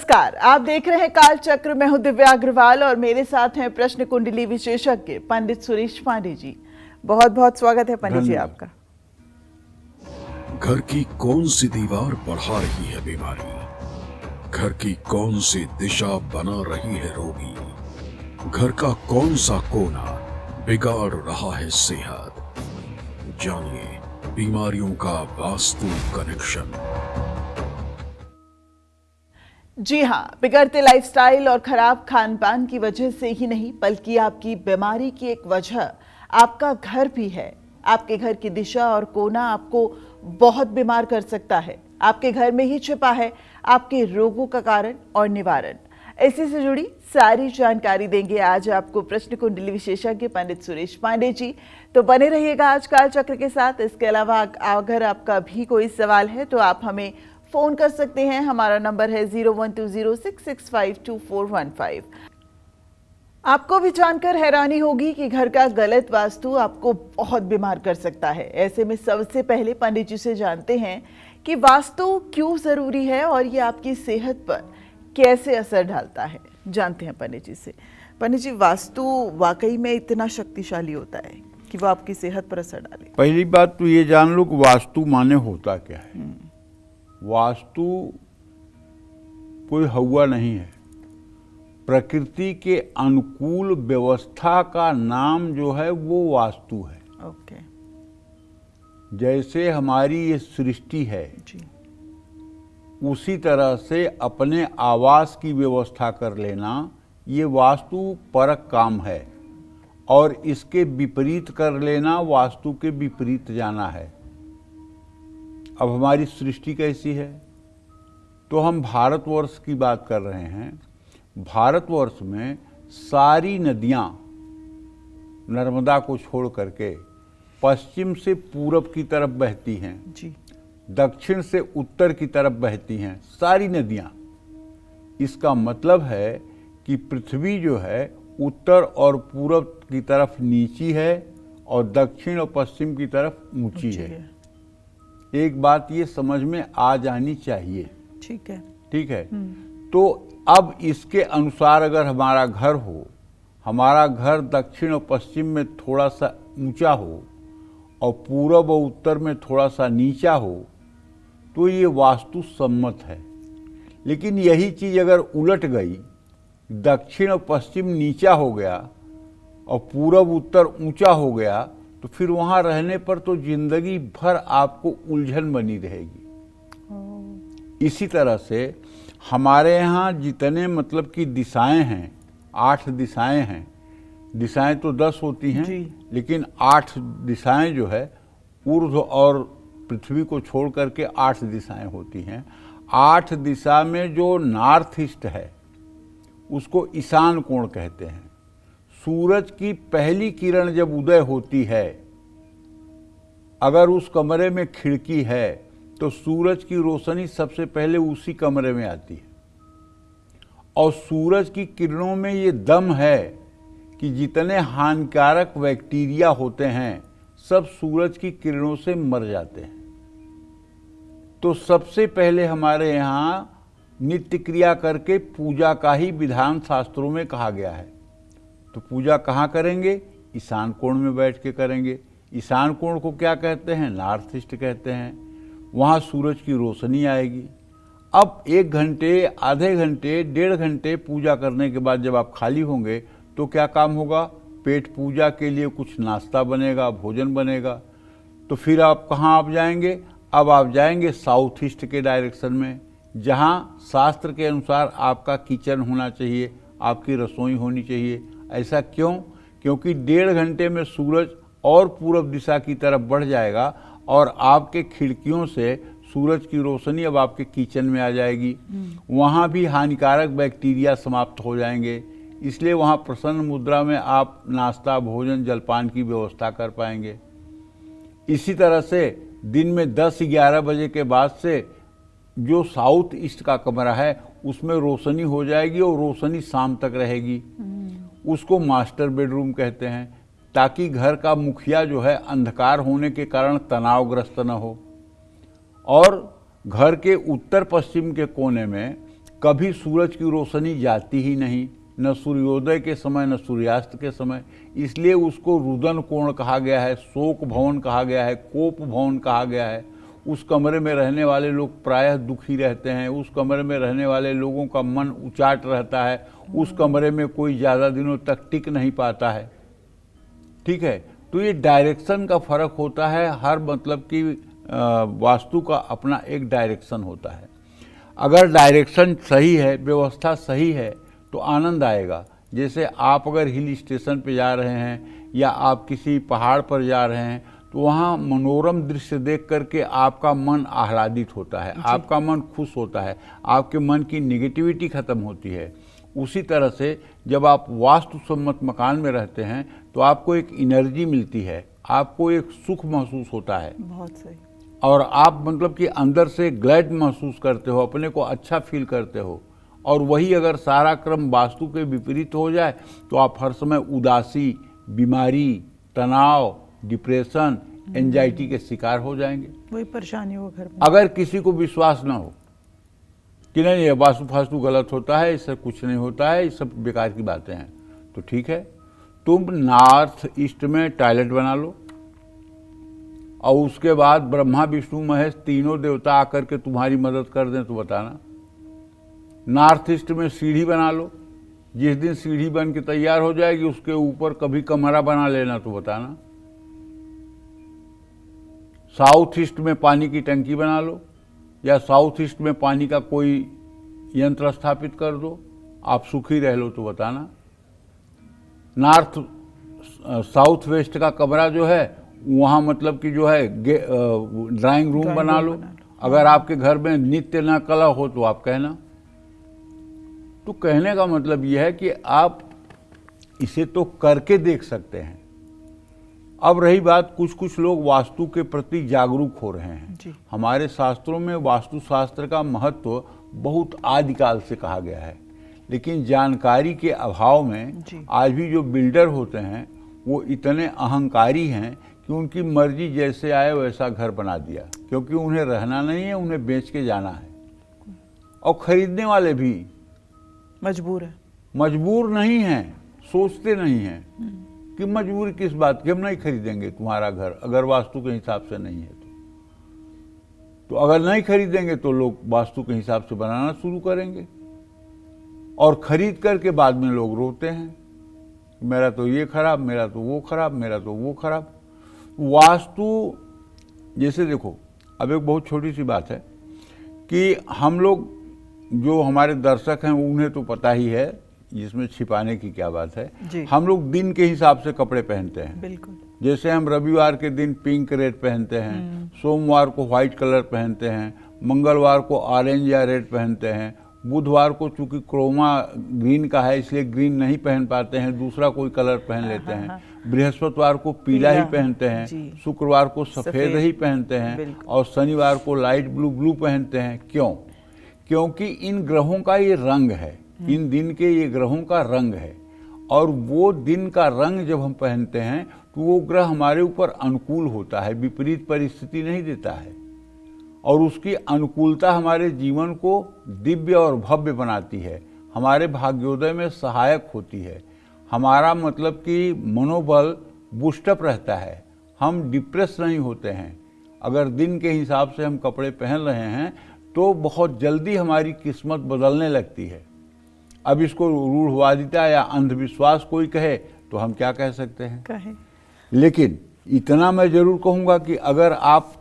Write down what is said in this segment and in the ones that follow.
नमस्कार, आप देख रहे हैं काल चक्र। मैं हूं दिव्या अग्रवाल और मेरे साथ हैं प्रश्न कुंडली विशेषज्ञ पंडित सुरेश पांडे जी। बहुत बहुत स्वागत है पंडित जी आपका। घर की कौन सी दीवार बढ़ा रही है बीमारी, घर की कौन सी दिशा बना रही है रोगी, घर का कौन सा कोना बिगाड़ रहा है सेहत, जानिए बीमारियों का वास्तु कनेक्शन। जी हाँ, बिगड़ते लाइफस्टाइल और खराब खान पान की वजह से ही नहीं बल्कि आपकी बीमारी की एक वजह आपका घर भी है। आपके घर की दिशा और कोना आपको बहुत बीमार कर सकता है। आपके घर में ही छिपा है आपके रोगों का कारण और निवारण। इसी से जुड़ी सारी जानकारी देंगे आज आपको प्रश्न कुंडली विशेषज्ञ पंडित सुरेश पांडे जी। तो बने रहिएगा आज काल चक्र के साथ। इसके अलावा अगर आपका भी कोई सवाल है तो आप हमें फोन कर सकते हैं। हमारा नंबर है 012066522415। आपको भी जानकर हैरानी होगी कि घर का गलत वास्तु आपको बहुत बीमार कर सकता है। ऐसे में सबसे पहले पंडित जी से जानते हैं कि वास्तु क्यों जरूरी है और ये आपकी सेहत पर कैसे असर डालता है। जानते हैं पंडित जी से। पंडित जी, वास्तु वाकई में इतना शक्तिशाली होता है कि वो आपकी सेहत पर असर डाले? पहली बात तो ये जान लो कि वास्तु माने होता क्या है। वास्तु कोई हवा नहीं है। प्रकृति के अनुकूल व्यवस्था का नाम जो है वो वास्तु है। ओके। जैसे हमारी ये सृष्टि है जी। उसी तरह से अपने आवास की व्यवस्था कर लेना ये वास्तु परक काम है, और इसके विपरीत कर लेना वास्तु के विपरीत जाना है। अब हमारी सृष्टि कैसी है, तो हम भारतवर्ष की बात कर रहे हैं। भारतवर्ष में सारी नदियां नर्मदा को छोड़ करके पश्चिम से पूरब की तरफ बहती हैं जी। दक्षिण से उत्तर की तरफ बहती हैं सारी नदियां। इसका मतलब है कि पृथ्वी जो है उत्तर और पूरब की तरफ नीची है और दक्षिण और पश्चिम की तरफ ऊंची है। एक बात ये समझ में आ जानी चाहिए। ठीक है। ठीक है। तो अब इसके अनुसार अगर हमारा घर हो, हमारा घर दक्षिण और पश्चिम में थोड़ा सा ऊंचा हो और पूरब और उत्तर में थोड़ा सा नीचा हो, तो ये वास्तु सम्मत है। लेकिन यही चीज़ अगर उलट गई, दक्षिण और पश्चिम नीचा हो गया और पूरब उत्तर ऊंचा हो गया, तो फिर वहाँ रहने पर तो जिंदगी भर आपको उलझन बनी रहेगी। इसी तरह से हमारे यहाँ जितने मतलब कि दिशाएं हैं, 8 दिशाएं हैं। दिशाएं तो 10 होती हैं, लेकिन 8 दिशाएं जो है ऊर्ध्व और पृथ्वी को छोड़ करके 8 दिशाएं होती हैं। 8 दिशा में जो नॉर्थ ईस्ट है उसको ईशान कोण कहते हैं। सूरज की पहली किरण जब उदय होती है, अगर उस कमरे में खिड़की है तो सूरज की रोशनी सबसे पहले उसी कमरे में आती है। और सूरज की किरणों में ये दम है कि जितने हानिकारक बैक्टीरिया होते हैं सब सूरज की किरणों से मर जाते हैं। तो सबसे पहले हमारे यहाँ नित्य क्रिया करके पूजा का ही विधान शास्त्रों में कहा गया है। तो पूजा कहाँ करेंगे? ईशान कोण में बैठ के करेंगे। ईशान कोण को क्या कहते हैं? नॉर्थ ईस्ट कहते हैं। वहाँ सूरज की रोशनी आएगी। अब 1 घंटे, आधे घंटे, 1.5 घंटे पूजा करने के बाद जब आप खाली होंगे तो क्या काम होगा? पेट पूजा के लिए कुछ नाश्ता बनेगा, भोजन बनेगा। तो फिर आप कहाँ आप जाएंगे? अब आप जाएंगे साउथ ईस्ट के डायरेक्शन में, जहाँ शास्त्र के अनुसार आपका किचन होना चाहिए, आपकी रसोई होनी चाहिए। ऐसा क्यों? क्योंकि 1.5 घंटे में सूरज और पूरब दिशा की तरफ बढ़ जाएगा और आपके खिड़कियों से सूरज की रोशनी अब आपके किचन में आ जाएगी। वहाँ भी हानिकारक बैक्टीरिया समाप्त हो जाएंगे। इसलिए वहाँ प्रसन्न मुद्रा में आप नाश्ता, भोजन, जलपान की व्यवस्था कर पाएंगे। इसी तरह से दिन में 10-11 बजे के बाद से जो साउथ ईस्ट का कमरा है उसमें रोशनी हो जाएगी और रोशनी शाम तक रहेगी। उसको मास्टर बेडरूम कहते हैं, ताकि घर का मुखिया जो है अंधकार होने के कारण तनावग्रस्त न हो। और घर के उत्तर पश्चिम के कोने में कभी सूरज की रोशनी जाती ही नहीं, न सूर्योदय के समय न सूर्यास्त के समय। इसलिए उसको रुदन कोण कहा गया है, शोक भवन कहा गया है, कोप भवन कहा गया है। उस कमरे में रहने वाले लोग प्रायः दुखी रहते हैं, उस कमरे में रहने वाले लोगों का मन उचाट रहता है, उस कमरे में कोई ज़्यादा दिनों तक टिक नहीं पाता है। ठीक है, तो ये डायरेक्शन का फर्क होता है। हर मतलब कि वास्तु का अपना एक डायरेक्शन होता है। अगर डायरेक्शन सही है, व्यवस्था सही है, तो आनंद आएगा। जैसे आप अगर हिल स्टेशन पे जा रहे हैं या आप किसी पहाड़ पर जा रहे हैं, तो वहाँ मनोरम दृश्य देख करके आपका मन आह्लादित होता है, आपका मन खुश होता है, आपके मन की निगेटिविटी खत्म होती है। उसी तरह से जब आप वास्तु सम्मत मकान में रहते हैं तो आपको एक एनर्जी मिलती है, आपको एक सुख महसूस होता है। बहुत सही। और आप मतलब कि अंदर से ग्लैड महसूस करते हो, अपने को अच्छा फील करते हो। और वही अगर सारा क्रम वास्तु के विपरीत हो जाए तो आप हर समय उदासी, बीमारी, तनाव, डिप्रेशन, एंजाइटी के शिकार हो जाएंगे। वही परेशानी हो घर में। अगर किसी को विश्वास ना हो कि नहीं ये वास्तु फास्तु गलत होता है, इससे कुछ नहीं होता है, ये सब बेकार की बातें हैं, तो ठीक है, तुम नॉर्थ ईस्ट में टॉयलेट बना लो और उसके बाद ब्रह्मा विष्णु महेश तीनों देवता आकर के तुम्हारी मदद कर दें तो बताना। नॉर्थ ईस्ट में सीढ़ी बना लो, जिस दिन सीढ़ी बन के तैयार हो जाएगी उसके ऊपर कभी कमरा बना लेना तो बताना। साउथ ईस्ट में पानी की टंकी बना लो या साउथ ईस्ट में पानी का कोई यंत्र स्थापित कर दो, आप सुखी रह लो तो बताना। नॉर्थ साउथ वेस्ट का कमरा जो है वहाँ मतलब कि जो है ड्राइंग रूम बना लो। अगर आपके घर में नित्य न कला हो तो आप कहना। तो कहने का मतलब यह है कि आप इसे तो करके देख सकते हैं। अब रही बात, कुछ कुछ लोग वास्तु के प्रति जागरूक हो रहे हैं जी। हमारे शास्त्रों में वास्तु शास्त्र का महत्व बहुत आदिकाल से कहा गया है, लेकिन जानकारी के अभाव में जी। आज भी जो बिल्डर होते हैं वो इतने अहंकारी हैं कि उनकी मर्जी जैसे आए वैसा घर बना दिया, क्योंकि उन्हें रहना नहीं है, उन्हें बेच के जाना है। और खरीदने वाले भी मजबूर नहीं हैं, सोचते नहीं हैं कि मजबूरी किस बात की, हम नहीं खरीदेंगे तुम्हारा घर अगर वास्तु के हिसाब से नहीं है तो अगर नहीं खरीदेंगे तो लोग वास्तु के हिसाब से बनाना शुरू करेंगे और खरीद करके बाद में लोग रोते हैं, मेरा तो ये खराब, मेरा तो वो खराब, मेरा तो वो खराब। वास्तु जैसे देखो, अब एक बहुत छोटी सी बात है कि हम लोग जो हमारे दर्शक हैं उन्हें तो पता ही है, जिसमें छिपाने की क्या बात है। हम लोग दिन के हिसाब से कपड़े पहनते हैं। बिल्कुल। जैसे हम रविवार के दिन पिंक रेड पहनते हैं, सोमवार को व्हाइट कलर पहनते हैं, मंगलवार को ऑरेंज या रेड पहनते हैं, बुधवार को चूंकि क्रोमा ग्रीन का है इसलिए ग्रीन नहीं पहन पाते हैं, दूसरा कोई कलर पहन लेते हैं। बृहस्पतिवार को पीला ही पहनते हैं, शुक्रवार को सफेद ही पहनते हैं और शनिवार को लाइट ब्लू पहनते हैं। क्यों? क्योंकि इन ग्रहों का ये रंग है, इन दिन के ये ग्रहों का रंग है, और वो दिन का रंग जब हम पहनते हैं तो वो ग्रह हमारे ऊपर अनुकूल होता है, विपरीत परिस्थिति नहीं देता है, और उसकी अनुकूलता हमारे जीवन को दिव्य और भव्य बनाती है, हमारे भाग्योदय में सहायक होती है, हमारा मतलब कि मनोबल बूस्टअप रहता है, हम डिप्रेस नहीं होते हैं। अगर दिन के हिसाब से हम कपड़े पहन रहे हैं तो बहुत जल्दी हमारी किस्मत बदलने लगती है। अब इसको रूढ़वादिता या अंधविश्वास कोई कहे तो हम क्या कह सकते हैं, कहे। लेकिन इतना मैं जरूर कहूँगा कि अगर आप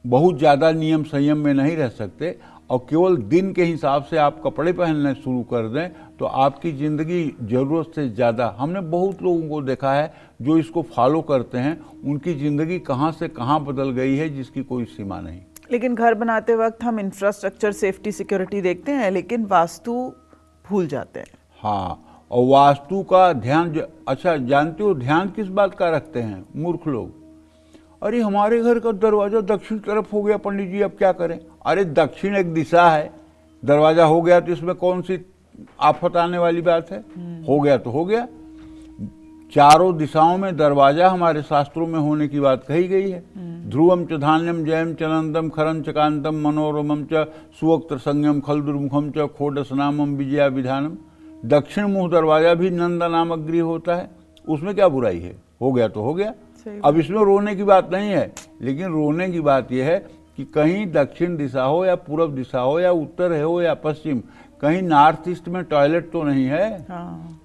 बहुत ज़्यादा नियम संयम में नहीं रह सकते और केवल दिन के हिसाब से आप कपड़े पहनने शुरू कर दें तो आपकी ज़िंदगी ज़रूरत से ज़्यादा, हमने बहुत लोगों को देखा है जो इसको फॉलो करते हैं, उनकी ज़िंदगी कहाँ से कहाँ बदल गई है जिसकी कोई सीमा नहीं। लेकिन घर बनाते वक्त हम इंफ्रास्ट्रक्चर, सेफ्टी, सिक्योरिटी देखते हैं लेकिन वास्तु भूल जाते हैं। हाँ, और वास्तु का ध्यान अच्छा जानते हो ध्यान किस बात का रखते हैं मूर्ख लोग? अरे हमारे घर का दरवाजा दक्षिण तरफ हो गया पंडित जी, अब क्या करें? अरे दक्षिण एक दिशा है, दरवाजा हो गया तो इसमें कौन सी आफत आने वाली बात है? हो गया तो हो गया। चारों दिशाओं में दरवाजा हमारे शास्त्रों में होने की बात कही गई है। ध्रुवम च धान्यम जयम चनंदम खरं च कांतम मनोरमम च सुवक्त्र संयम खल दुर्मुखम च खोडसनामम विजया विधानम। दक्षिण मुंह दरवाजा भी नंदा नामक गृह होता है, उसमें क्या बुराई है, हो गया तो हो गया। अब इसमें रोने की बात नहीं है, लेकिन रोने की बात यह है कि कहीं दक्षिण दिशा हो या पूर्व दिशा हो या उत्तर हो या पश्चिम, कहीं नॉर्थ ईस्ट में टॉयलेट तो नहीं है,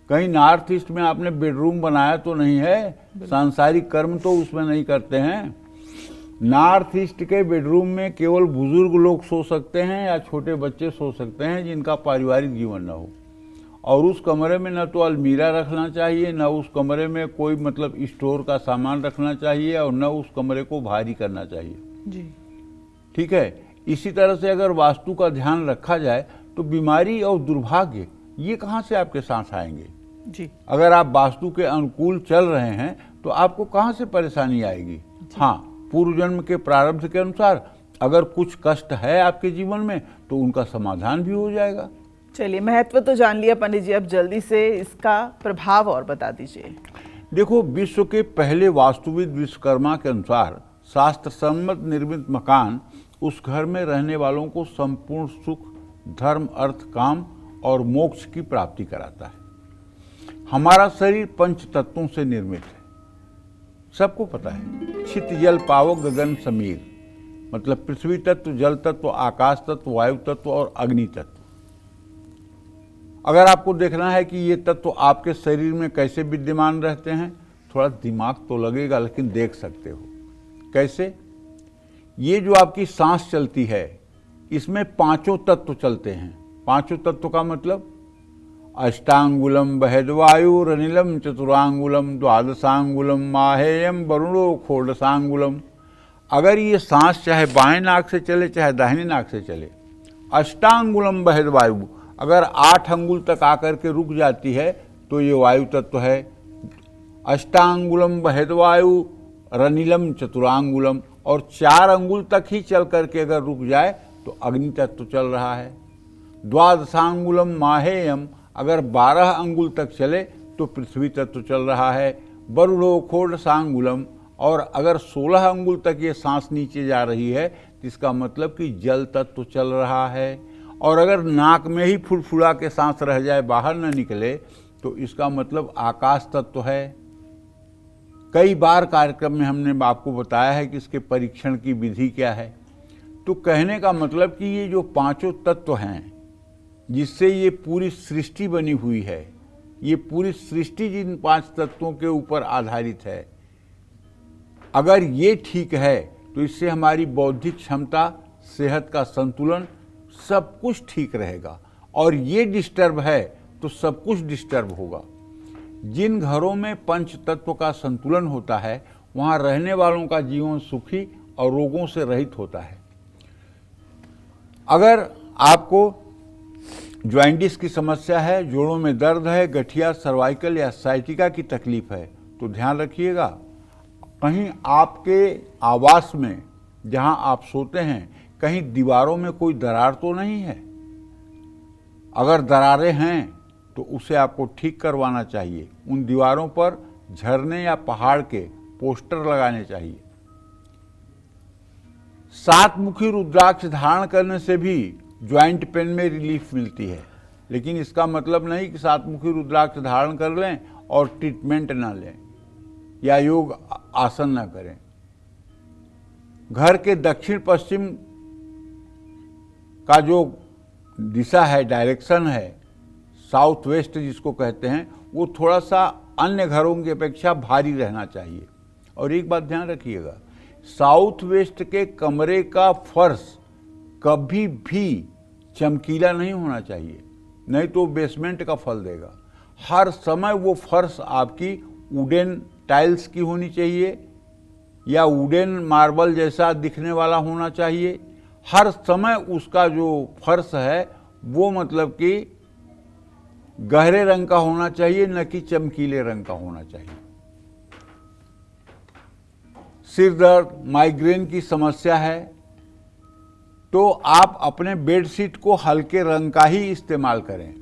कहीं नॉर्थ ईस्ट में आपने बेडरूम बनाया तो नहीं है, सांसारिक कर्म तो उसमें नहीं करते हैं। नॉर्थ ईस्ट के बेडरूम में केवल बुजुर्ग लोग सो सकते हैं या छोटे बच्चे सो सकते हैं जिनका पारिवारिक जीवन न हो, और उस कमरे में न तो अलमीरा रखना चाहिए, न उस कमरे में कोई मतलब स्टोर का सामान रखना चाहिए, और न उस कमरे को भारी करना चाहिए जी। ठीक है। इसी तरह से अगर वास्तु का ध्यान रखा जाए तो बीमारी और दुर्भाग्य ये कहाँ से आपके साथ आएंगे जी। अगर आप वास्तु के अनुकूल चल रहे हैं तो आपको कहाँ से परेशानी आएगी। हाँ, पूर्व जन्म के प्रारब्ध के अनुसार अगर कुछ कष्ट है आपके जीवन में तो उनका समाधान भी हो जाएगा। चलिए, महत्व तो जान लिया पंडित जी, अब जल्दी से इसका प्रभाव और बता दीजिए। देखो, विश्व के पहले वास्तुविद विश्वकर्मा के अनुसार शास्त्र सम्मत निर्मित मकान उस घर में रहने वालों को संपूर्ण सुख, धर्म, अर्थ, काम और मोक्ष की प्राप्ति कराता है। हमारा शरीर पंच तत्वों से निर्मित है, सबको पता है। छित जल पावक गगन समीर, मतलब पृथ्वी तत्व, जल तत्व, आकाश तत्व, वायु तत्व और अग्नि तत्व। अगर आपको देखना है कि ये तत्व आपके शरीर में कैसे विद्यमान रहते हैं, थोड़ा दिमाग तो लगेगा, लेकिन देख सकते हो कैसे। ये जो आपकी सांस चलती है इसमें पांचों तत्व चलते हैं। पांचों तत्व का मतलब अष्टांगुलम बहदवायुरनिलम चतुरांगुलम द्वादशांगुलम माहेयम वरुणो खोडसांगुलम। अगर ये सांस चाहे बाएं नाक से चले चाहे दाहिने नाक से चले, अष्टांगुलम बहदवायु अगर 8 अंगुल तक आकर के रुक जाती है तो ये वायु तत्व है। अष्टांगुलम बहदवायु रनिलम चतुरांगुलम, और 4 अंगुल तक ही चल करके अगर रुक जाए तो अग्नि तत्व चल रहा है। द्वादशांगुलम माहेयम, अगर 12 अंगुल तक चले तो पृथ्वी तत्व चल रहा है। वरुणो खोडसांगुलम, और अगर 16 अंगुल तक ये सांस नीचे जा रही है तो इसका मतलब कि जल तत्व चल रहा है। और अगर नाक में ही फुड़फुड़ा के सांस रह जाए, बाहर न निकले, तो इसका मतलब आकाश तत्व है। कई बार कार्यक्रम में हमने आपको बताया है कि इसके परीक्षण की विधि क्या है। तो कहने का मतलब कि ये जो पांचों तत्व हैं जिससे ये पूरी सृष्टि बनी हुई है, ये पूरी सृष्टि जिन 5 तत्वों के ऊपर आधारित है, अगर ये ठीक है तो इससे हमारी बौद्धिक क्षमता, सेहत का संतुलन, सब कुछ ठीक रहेगा। और ये डिस्टर्ब है तो सब कुछ डिस्टर्ब होगा। जिन घरों में पंच तत्व का संतुलन होता है वहाँ रहने वालों का जीवन सुखी और रोगों से रहित होता है। अगर आपको ज्वाइंटिस की समस्या है, जोड़ों में दर्द है, गठिया, सर्वाइकल या साइटिका की तकलीफ है, तो ध्यान रखिएगा कहीं आपके आवास में जहां आप सोते हैं कहीं दीवारों में कोई दरार तो नहीं है। अगर दरारें हैं तो उसे आपको ठीक करवाना चाहिए। उन दीवारों पर झरने या पहाड़ के पोस्टर लगाने चाहिए। 7 मुखी रुद्राक्ष धारण करने से भी ज्वाइंट पेन में रिलीफ मिलती है, लेकिन इसका मतलब नहीं कि 7 मुखी रुद्राक्ष धारण कर लें और ट्रीटमेंट ना लें या योग आसन ना करें। घर के दक्षिण पश्चिम का जो दिशा है, डायरेक्शन है, साउथ वेस्ट जिसको कहते हैं, वो थोड़ा सा अन्य घरों की अपेक्षा भारी रहना चाहिए। और एक बात ध्यान रखिएगा, साउथ वेस्ट के कमरे का फर्श कभी भी चमकीला नहीं होना चाहिए, नहीं तो बेसमेंट का फल देगा। हर समय वो फर्श आपकी वुडन टाइल्स की होनी चाहिए या वुडन मार्बल जैसा दिखने वाला होना चाहिए। हर समय उसका जो फर्श है वो मतलब कि गहरे रंग का होना चाहिए, न कि चमकीले रंग का होना चाहिए। सिर दर्द, माइग्रेन की समस्या है तो आप अपने बेडशीट को हल्के रंग का ही इस्तेमाल करें।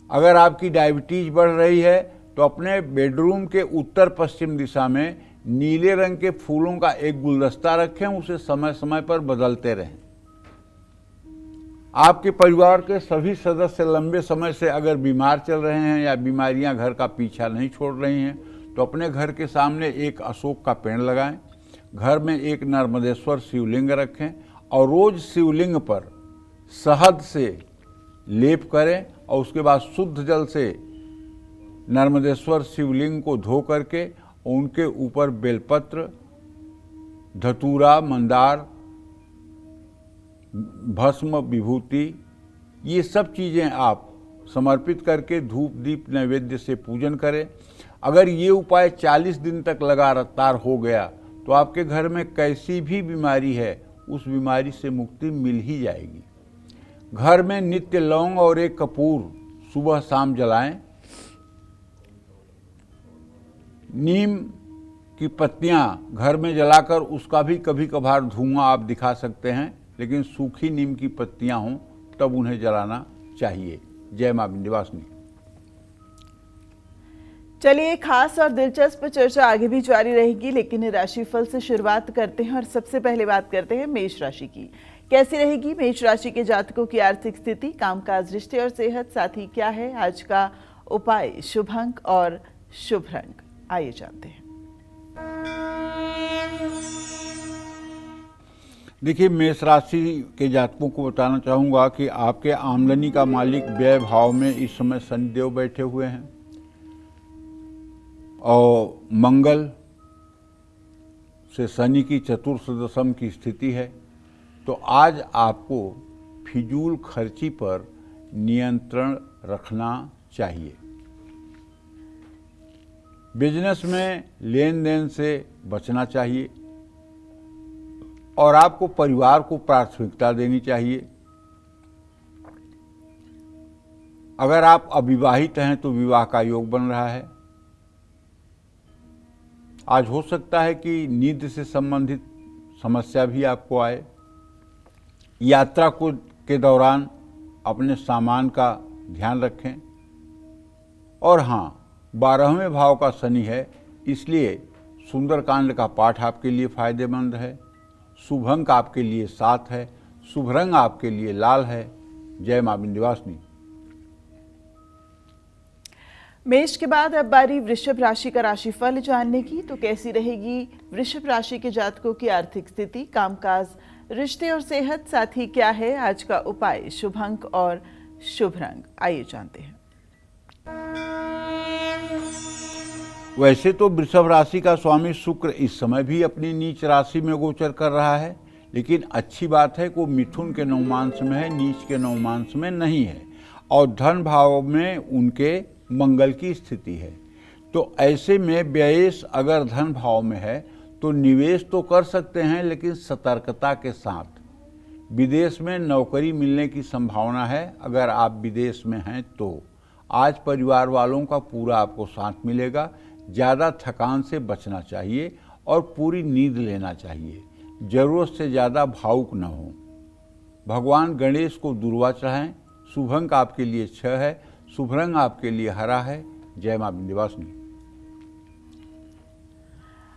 अगर आपकी डायबिटीज बढ़ रही है तो अपने बेडरूम के उत्तर पश्चिम दिशा में नीले रंग के फूलों का एक गुलदस्ता रखें, उसे समय समय पर बदलते रहें। आपके परिवार के सभी सदस्य लंबे समय से अगर बीमार चल रहे हैं या बीमारियां घर का पीछा नहीं छोड़ रही हैं, तो अपने घर के सामने एक अशोक का पेड़ लगाएं, घर में एक नर्मदेश्वर शिवलिंग रखें और रोज शिवलिंग पर शहद से लेप करें और उसके बाद शुद्ध जल से नर्मदेश्वर शिवलिंग को धो करके उनके ऊपर बेलपत्र, धतूरा, मंदार, भस्म, विभूति, ये सब चीज़ें आप समर्पित करके धूप दीप नैवेद्य से पूजन करें। अगर ये उपाय 40 दिन तक लगातार हो गया तो आपके घर में कैसी भी बीमारी है उस बीमारी से मुक्ति मिल ही जाएगी। घर में नित्य लौंग और एक कपूर सुबह शाम जलाएं। नीम की पत्तियां घर में जलाकर उसका भी कभी कभार धुआं आप दिखा सकते हैं, लेकिन सूखी नीम की पत्तियां हों तब उन्हें जलाना चाहिए। जय मां विंध्यवासिनी। चलिए, खास और दिलचस्प चर्चा आगे भी जारी रहेगी, लेकिन राशिफल से शुरुआत करते हैं और सबसे पहले बात करते हैं मेष राशि की। कैसी रहेगी मेष राशि के जातकों की आर्थिक स्थिति, कामकाज, रिश्ते और सेहत, साथ ही क्या है आज का उपाय, शुभ अंक और शुभ रंग, आइए जानते हैं। देखिए, मेष राशि के जातकों को बताना चाहूँगा कि आपके आमदनी का मालिक व्यय भाव में इस समय शनिदेव बैठे हुए हैं और मंगल से शनि की चतुर्थ दशम की स्थिति है। तो आज आपको फिजूल खर्ची पर नियंत्रण रखना चाहिए। बिजनेस में लेन देन से बचना चाहिए और आपको परिवार को प्राथमिकता देनी चाहिए। अगर आप अविवाहित हैं तो विवाह का योग बन रहा है। आज हो सकता है कि नींद से संबंधित समस्या भी आपको आए। यात्रा के दौरान अपने सामान का ध्यान रखें। और हाँ, 12वें भाव का शनि है, इसलिए सुंदरकांड का पाठ आपके लिए फायदेमंद है। शुभ अंक आपके लिए 7 है। शुभ रंग आपके लिए लाल है। जय मां विंध्यवासिनी। मेष के बाद अब बारी वृषभ राशि का राशिफल जानने की। तो कैसी रहेगी वृषभ राशि के जातकों की आर्थिक स्थिति, कामकाज, रिश्ते और सेहत, साथ ही क्या है आज का उपाय, शुभ अंक और शुभ रंग, आइए जानते हैं। वैसे तो वृषभ राशि का स्वामी शुक्र इस समय भी अपनी नीच राशि में गोचर कर रहा है, लेकिन अच्छी बात है कि वो मिथुन के नवमांश में है, नीच के नवमांश में नहीं है और धन भाव में उनके मंगल की स्थिति है। तो ऐसे में व्ययेश अगर धन भाव में है तो निवेश तो कर सकते हैं, लेकिन सतर्कता के साथ। विदेश में नौकरी मिलने की संभावना है अगर आप विदेश में हैं तो। आज परिवार वालों का पूरा आपको साथ मिलेगा। ज़्यादा थकान से बचना चाहिए और पूरी नींद लेना चाहिए। ज़रूरत से ज़्यादा भावुक न हो। भगवान गणेश को दुर्वा चढ़ाएं। शुभ अंक आपके लिए 6 है। शुभ रंग आपके लिए हरा है। जय मां विंध्यवासिनी।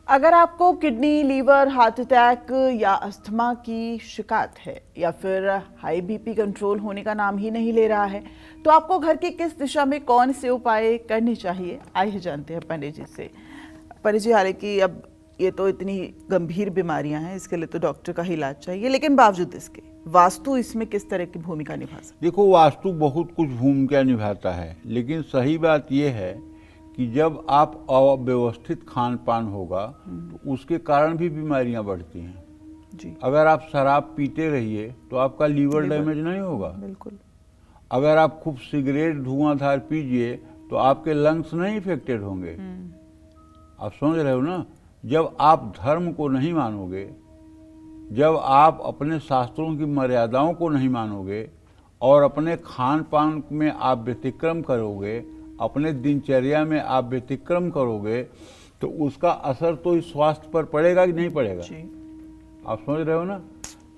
अगर आपको किडनी, लीवर, हार्ट अटैक या अस्थमा की शिकायत है या फिर हाई बीपी कंट्रोल होने का नाम ही नहीं ले रहा है, तो आपको घर की किस दिशा में कौन से उपाय करने चाहिए, आइए जानते हैं पंडित जी से। पंडित जी, हालांकि अब ये तो इतनी गंभीर बीमारियां हैं, इसके लिए तो डॉक्टर का ही इलाज चाहिए, लेकिन बावजूद इसके वास्तु इसमें किस तरह की भूमिका निभा सकता है? देखो, वास्तु बहुत कुछ भूमिका निभाता है, लेकिन सही बात यह है कि जब आप अव्यवस्थित खान पान होगा तो उसके कारण भी बीमारियां बढ़ती हैं जी। अगर आप शराब पीते रहिए तो आपका लीवर डैमेज नहीं होगा। बिल्कुल। अगर आप खूब सिगरेट धुआंधार पीजिए तो आपके लंग्स नहीं इफेक्टेड होंगे। आप समझ रहे हो ना। जब आप धर्म को नहीं मानोगे, जब आप अपने शास्त्रों की मर्यादाओं को नहीं मानोगे और अपने खान पान में आप व्यतिक्रम करोगे, अपने दिनचर्या में आप व्यतिक्रम करोगे, तो उसका असर तो इस स्वास्थ्य पर पड़ेगा कि नहीं पड़ेगा जी। आप समझ रहे हो ना।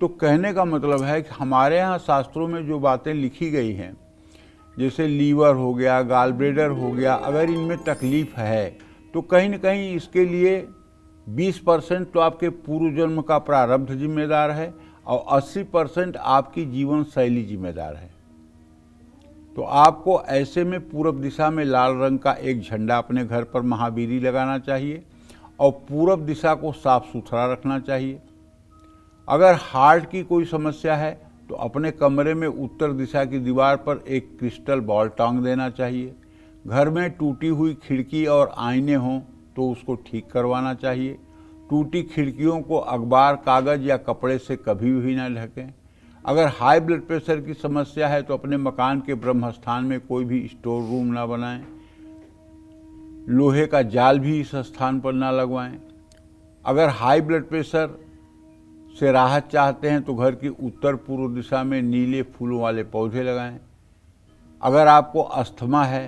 तो कहने का मतलब है कि हमारे यहाँ शास्त्रों में जो बातें लिखी गई हैं, जैसे लीवर हो गया, गाल ब्लेडर हो गया, अगर इनमें तकलीफ है तो कहीं न कहीं इसके लिए 20% तो आपके पूर्व जन्म का प्रारब्ध जिम्मेदार है और 80% आपकी जीवन शैली जिम्मेदार है। तो आपको ऐसे में पूरब दिशा में लाल रंग का एक झंडा अपने घर पर महावीरी लगाना चाहिए और पूरब दिशा को साफ सुथरा रखना चाहिए। अगर हार्ट की कोई समस्या है तो अपने कमरे में उत्तर दिशा की दीवार पर एक क्रिस्टल बॉल टांग देना चाहिए। घर में टूटी हुई खिड़की और आईने हों तो उसको ठीक करवाना चाहिए। टूटी खिड़कियों को अखबार, कागज या कपड़े से कभी भी न ढकें। अगर हाई ब्लड प्रेशर की समस्या है तो अपने मकान के ब्रह्मस्थान में कोई भी स्टोर रूम ना बनाएं। लोहे का जाल भी इस स्थान पर ना लगवाएं। अगर हाई ब्लड प्रेशर से राहत चाहते हैं तो घर की उत्तर पूर्व दिशा में नीले फूलों वाले पौधे लगाएं। अगर आपको अस्थमा है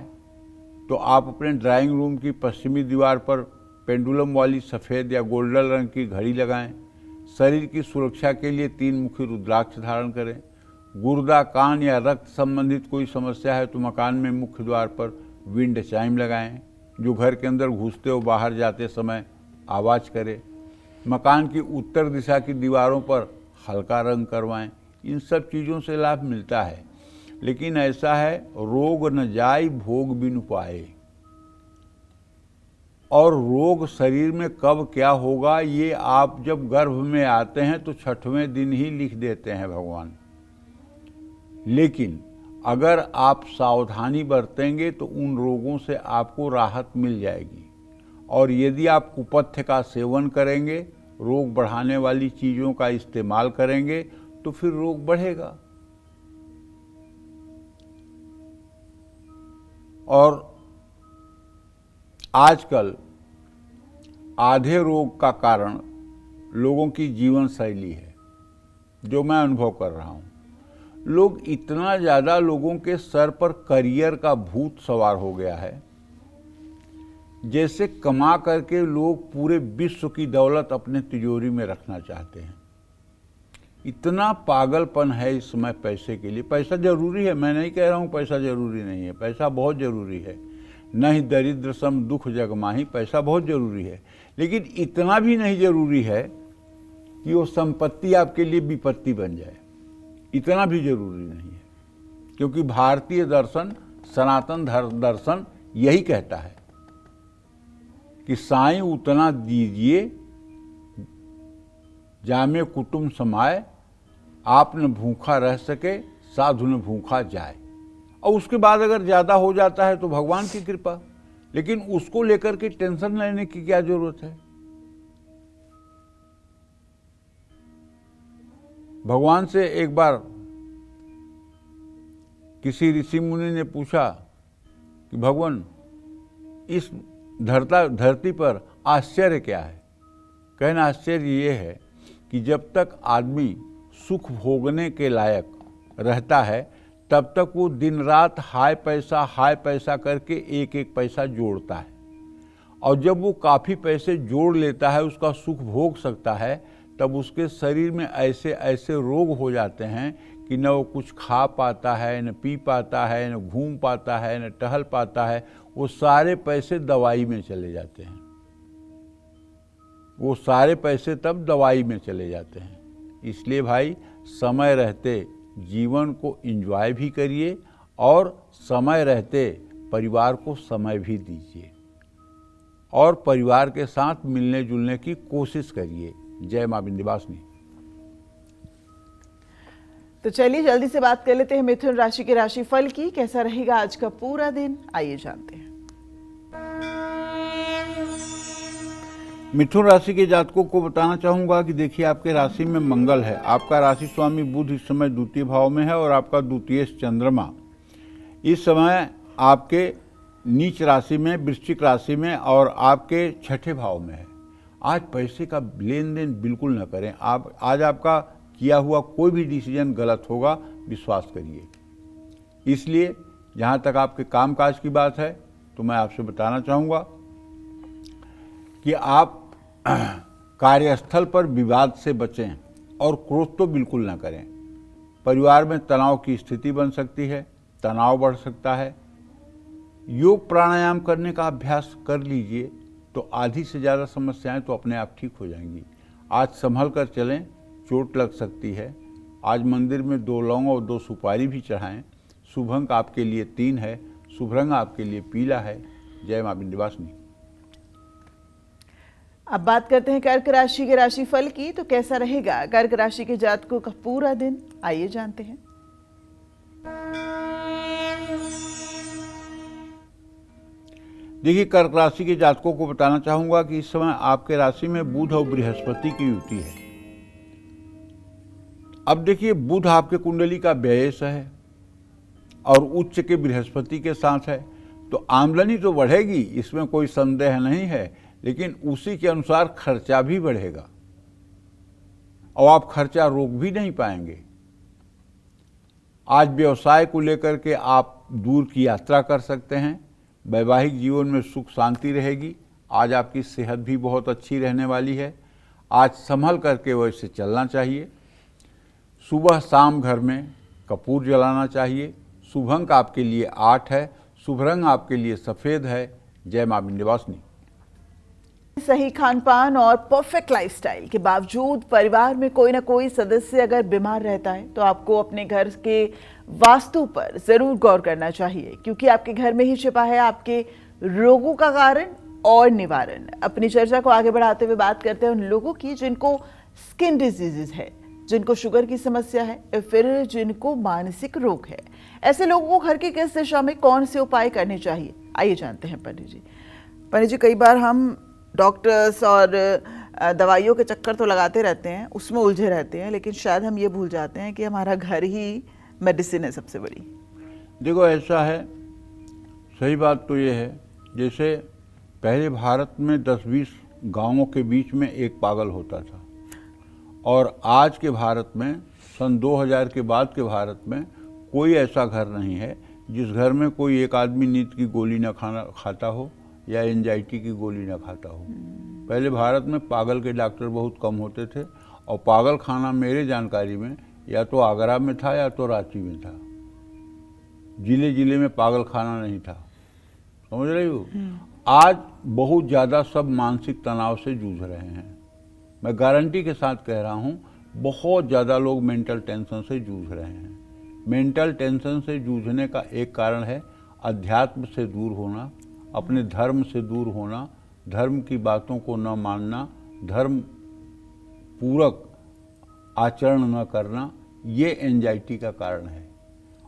तो आप अपने ड्राइंग रूम की पश्चिमी दीवार पर पेंडुलम वाली सफ़ेद या गोल्डन रंग की घड़ी लगाएं। शरीर की सुरक्षा के लिए 3 मुखी रुद्राक्ष धारण करें। गुर्दा, कान या रक्त संबंधित कोई समस्या है तो मकान में मुख्य द्वार पर विंड चाइम लगाएं जो घर के अंदर घुसते और बाहर जाते समय आवाज़ करे। मकान की उत्तर दिशा की दीवारों पर हल्का रंग करवाएं। इन सब चीज़ों से लाभ मिलता है, लेकिन ऐसा है रोग न जाय भोग बिनु पाए। और रोग शरीर में कब क्या होगा ये आप जब गर्भ में आते हैं तो 6वें दिन ही लिख देते हैं भगवान। लेकिन अगर आप सावधानी बरतेंगे तो उन रोगों से आपको राहत मिल जाएगी। और यदि आप कुपथ्य का सेवन करेंगे, रोग बढ़ाने वाली चीज़ों का इस्तेमाल करेंगे तो फिर रोग बढ़ेगा। और आजकल आधे रोग का कारण लोगों की जीवन शैली है, जो मैं अनुभव कर रहा हूँ। लोग इतना ज़्यादा लोगों के सर पर करियर का भूत सवार हो गया है, जैसे कमा करके लोग पूरे विश्व की दौलत अपने तिजोरी में रखना चाहते हैं। इतना पागलपन है इस समय पैसे के लिए। पैसा जरूरी है, मैं नहीं कह रहा हूँ पैसा जरूरी नहीं है, पैसा बहुत जरूरी है। नहीं दरिद्र सम दुख जग माही, पैसा बहुत जरूरी है, लेकिन इतना भी नहीं जरूरी है कि वो संपत्ति आपके लिए विपत्ति बन जाए। इतना भी जरूरी नहीं है, क्योंकि भारतीय दर्शन, सनातन दर्शन यही कहता है कि साईं उतना दीजिए जामे कुटुंब समाए, आप न भूखा रह सके साधु न भूखा जाए। और उसके बाद अगर ज़्यादा हो जाता है तो भगवान की कृपा, लेकिन उसको लेकर के टेंशन लेने की क्या जरूरत है। भगवान से एक बार किसी ऋषि मुनि ने पूछा कि भगवान इस धरती पर आश्चर्य क्या है। कहना आश्चर्य ये है कि जब तक आदमी सुख भोगने के लायक रहता है तब तक वो दिन रात हाय पैसा करके एक एक पैसा जोड़ता है, और जब वो काफ़ी पैसे जोड़ लेता है, उसका सुख भोग सकता है, तब उसके शरीर में ऐसे ऐसे रोग हो जाते हैं कि न वो कुछ खा पाता है, न पी पाता है, न घूम पाता है, न टहल पाता है। वो सारे पैसे दवाई में चले जाते हैं। वो सारे पैसे तब दवाई में चले जाते हैं। इसलिए भाई समय रहते जीवन को एंजॉय भी करिए और समय रहते परिवार को समय भी दीजिए और परिवार के साथ मिलने जुलने की कोशिश करिए। जय मां विंध्यवासिनी। तो चलिए जल्दी से बात कर लेते हैं मिथुन राशि के राशिफल की। कैसा रहेगा आज का पूरा दिन, आइए जानते हैं। मिथुन राशि के जातकों को बताना चाहूंगा कि देखिए आपके राशि में मंगल है, आपका राशि स्वामी बुध इस समय द्वितीय भाव में है और आपका द्वितीय चंद्रमा इस समय आपके नीच राशि में, वृश्चिक राशि में और आपके छठे भाव में है। आज पैसे का लेन देन बिल्कुल न करें। आज आपका किया हुआ कोई भी डिसीजन गलत होगा, विश्वास करिए। इसलिए जहाँ तक आपके कामकाज की बात है तो मैं आपसे बताना चाहूँगा कि आप कार्यस्थल पर विवाद से बचें और क्रोध तो बिल्कुल ना करें। परिवार में तनाव की स्थिति बन सकती है, तनाव बढ़ सकता है। योग प्राणायाम करने का अभ्यास कर लीजिए, तो आधी से ज़्यादा समस्याएं तो अपने आप ठीक हो जाएंगी। आज संभल कर चलें, चोट लग सकती है। आज मंदिर में 2 लौंग और 2 सुपारी भी चढ़ाएं। शुभ अंक आपके लिए 3 है, शुभ रंग आपके लिए पीला है। जय मां विंध्यवासिनी। अब बात करते हैं कर्क राशि के राशिफल की। तो कैसा रहेगा कर्क राशि के जातकों का पूरा दिन, आइए जानते हैं। देखिए, कर्क राशि के जातकों को बताना चाहूंगा कि इस समय आपके राशि में बुध और बृहस्पति की युति है। अब देखिए, बुध आपके कुंडली का व्ययस है और उच्च के बृहस्पति के साथ है, तो आमदनी तो बढ़ेगी, इसमें कोई संदेह नहीं है, लेकिन उसी के अनुसार खर्चा भी बढ़ेगा और आप खर्चा रोक भी नहीं पाएंगे। आज व्यवसाय को लेकर के आप दूर की यात्रा कर सकते हैं। वैवाहिक जीवन में सुख शांति रहेगी। आज आपकी सेहत भी बहुत अच्छी रहने वाली है। आज संभल करके वैसे चलना चाहिए। सुबह शाम घर में कपूर जलाना चाहिए। शुभ अंक आपके लिए 8 है, शुभ रंग आपके लिए सफ़ेद है। जय मां विंध्यवासिनी। सही खान पान और परफेक्ट लाइफस्टाइल के बावजूद परिवार में कोई ना कोई सदस्य अगर बीमार रहता है तो आपको अपने घर के वास्तु पर जरूर गौर करना चाहिए, क्योंकि आपके घर में ही छिपा है आपके रोगों का कारण और निवारण। अपनी चर्चा को आगे बढ़ाते हुए बात करते हैं उन लोगों की जिनको स्किन डिजीजेज है, जिनको शुगर की समस्या है या फिर जिनको मानसिक रोग है। ऐसे लोगों को घर की किस दिशा में कौन से उपाय करने चाहिए, आइए जानते हैं पंडित जी। पंडित जी, कई बार हम डॉक्टर्स और दवाइयों के चक्कर तो लगाते रहते हैं, उसमें उलझे रहते हैं, लेकिन शायद हम ये भूल जाते हैं कि हमारा घर ही मेडिसिन है सबसे बड़ी। देखो, ऐसा है, सही बात तो ये है, जैसे पहले भारत में 10-20 गांवों के बीच में एक पागल होता था, और आज के भारत में सन 2000 के बाद के भारत में कोई ऐसा घर नहीं है जिस घर में कोई एक आदमी नींद की गोली ना खाता हो या एंजाइटी की गोली ना खाता हो। पहले भारत में पागल के डॉक्टर बहुत कम होते थे, और पागल खाना मेरे जानकारी में या तो आगरा में था या तो रांची में था। जिले जिले में पागल खाना नहीं था, समझ रही हो। आज बहुत ज़्यादा सब मानसिक तनाव से जूझ रहे हैं। मैं गारंटी के साथ कह रहा हूँ, बहुत ज़्यादा लोग मेंटल टेंशन से जूझ रहे हैं। मेंटल टेंशन से जूझने का एक कारण है अध्यात्म से दूर होना, अपने धर्म से दूर होना, धर्म की बातों को न मानना, धर्म पूरक आचरण न करना। ये एंजाइटी का कारण है।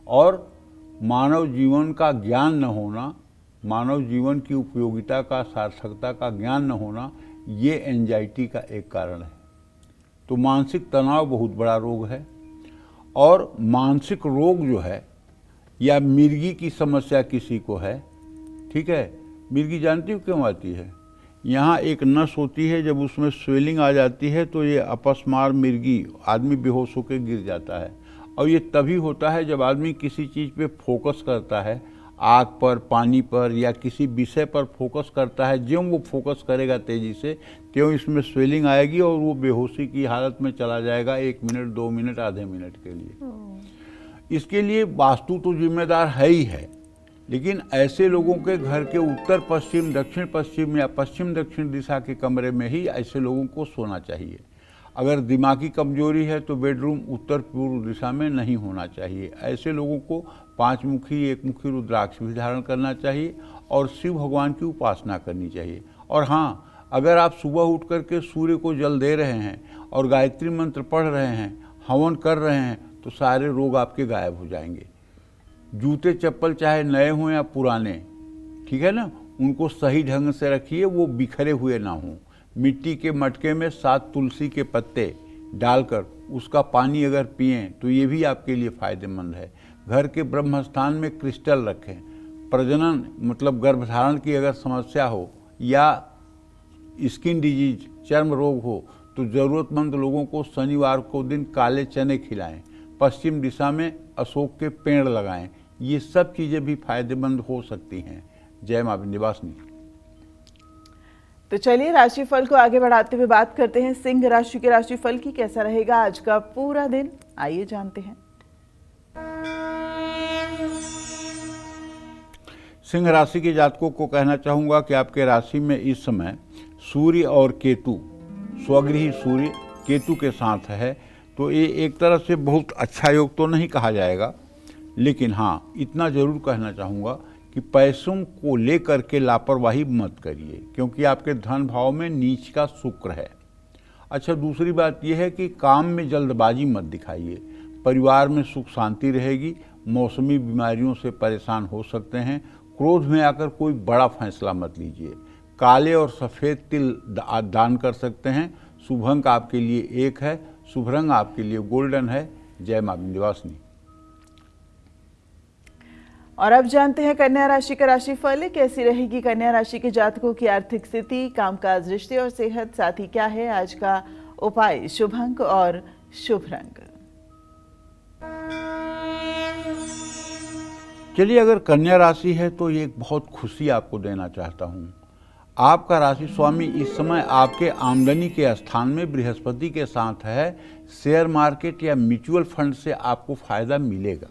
और मानव जीवन का ज्ञान न होना, मानव जीवन की उपयोगिता का, सार्थकता का ज्ञान न होना, ये एंजाइटी का एक कारण है। तो मानसिक तनाव बहुत बड़ा रोग है। और मानसिक रोग जो है, या मिर्गी की समस्या किसी को है, ठीक है, मिर्गी जानती हो क्यों आती है? यहाँ एक नस होती है, जब उसमें स्वेलिंग आ जाती है तो ये अपस्मार मिर्गी, आदमी बेहोश होकर गिर जाता है। और ये तभी होता है जब आदमी किसी चीज़ पे फोकस करता है, आग पर, पानी पर, या किसी विषय पर फोकस करता है। ज्यों वो फोकस करेगा तेज़ी से, त्यों इसमें स्वेलिंग आएगी और वो बेहोशी की हालत में चला जाएगा 1 मिनट, 2 मिनट, आधे मिनट के लिए। इसके लिए वास्तु तो जिम्मेदार है ही है, लेकिन ऐसे लोगों के घर के उत्तर पश्चिम, दक्षिण पश्चिम या पश्चिम दक्षिण दिशा के कमरे में ही ऐसे लोगों को सोना चाहिए। अगर दिमागी कमजोरी है तो बेडरूम उत्तर पूर्व दिशा में नहीं होना चाहिए। ऐसे लोगों को 5 मुखी, 1 मुखी रुद्राक्ष भी धारण करना चाहिए और शिव भगवान की उपासना करनी चाहिए। और हाँ, अगर आप सुबह उठ करके सूर्य को जल दे रहे हैं और गायत्री मंत्र पढ़ रहे हैं, हवन कर रहे हैं, तो सारे रोग आपके गायब हो जाएंगे। जूते चप्पल चाहे नए हों या पुराने, ठीक है ना, उनको सही ढंग से रखिए, वो बिखरे हुए ना हों। मिट्टी के मटके में 7 तुलसी के पत्ते डालकर उसका पानी अगर पिएं तो ये भी आपके लिए फ़ायदेमंद है। घर के ब्रह्म स्थान में क्रिस्टल रखें। प्रजनन मतलब गर्भधारण की अगर समस्या हो या स्किन डिजीज, चर्म रोग हो, तो ज़रूरतमंद लोगों को शनिवार को दिन काले चने खिलाएं। पश्चिम दिशा में अशोक के पेड़ लगाएं। ये सब चीज़ें भी फायदेमंद हो सकती हैं। जय मां विंध्यवासिनी। तो चलिए राशिफल को आगे बढ़ाते हुए बात करते हैं सिंह राशि के राशिफल की। कैसा रहेगा आज का पूरा दिन, आइए जानते हैं। सिंह राशि के जातकों को कहना चाहूँगा कि आपके राशि में इस समय सूर्य और केतु, स्वगृही सूर्य केतु के साथ है, तो ये एक तरह से बहुत अच्छा योग तो नहीं कहा जाएगा, लेकिन हाँ इतना ज़रूर कहना चाहूँगा कि पैसों को लेकर के लापरवाही मत करिए, क्योंकि आपके धन भाव में नीच का शुक्र है। अच्छा, दूसरी बात यह है कि काम में जल्दबाजी मत दिखाइए। परिवार में सुख शांति रहेगी। मौसमी बीमारियों से परेशान हो सकते हैं। क्रोध में आकर कोई बड़ा फैसला मत लीजिए। काले और सफ़ेद तिल दान कर सकते हैं। शुभ अंक आपके लिए 1 है। शुभ रंग आपके लिए गोल्डन है। जय मां विंध्यवासिनी। और अब जानते हैं कन्या राशि का राशिफल कैसी रहेगी कन्या राशि के जातकों की आर्थिक स्थिति, कामकाज, रिश्ते और सेहत, साथ ही क्या है आज का उपाय, शुभ अंक और शुभ रंग। चलिए, अगर कन्या राशि है तो ये एक बहुत खुशी आपको देना चाहता हूँ। आपका राशि स्वामी इस समय आपके आमदनी के स्थान में बृहस्पति के साथ है। शेयर मार्केट या म्यूचुअल फंड से आपको फायदा मिलेगा।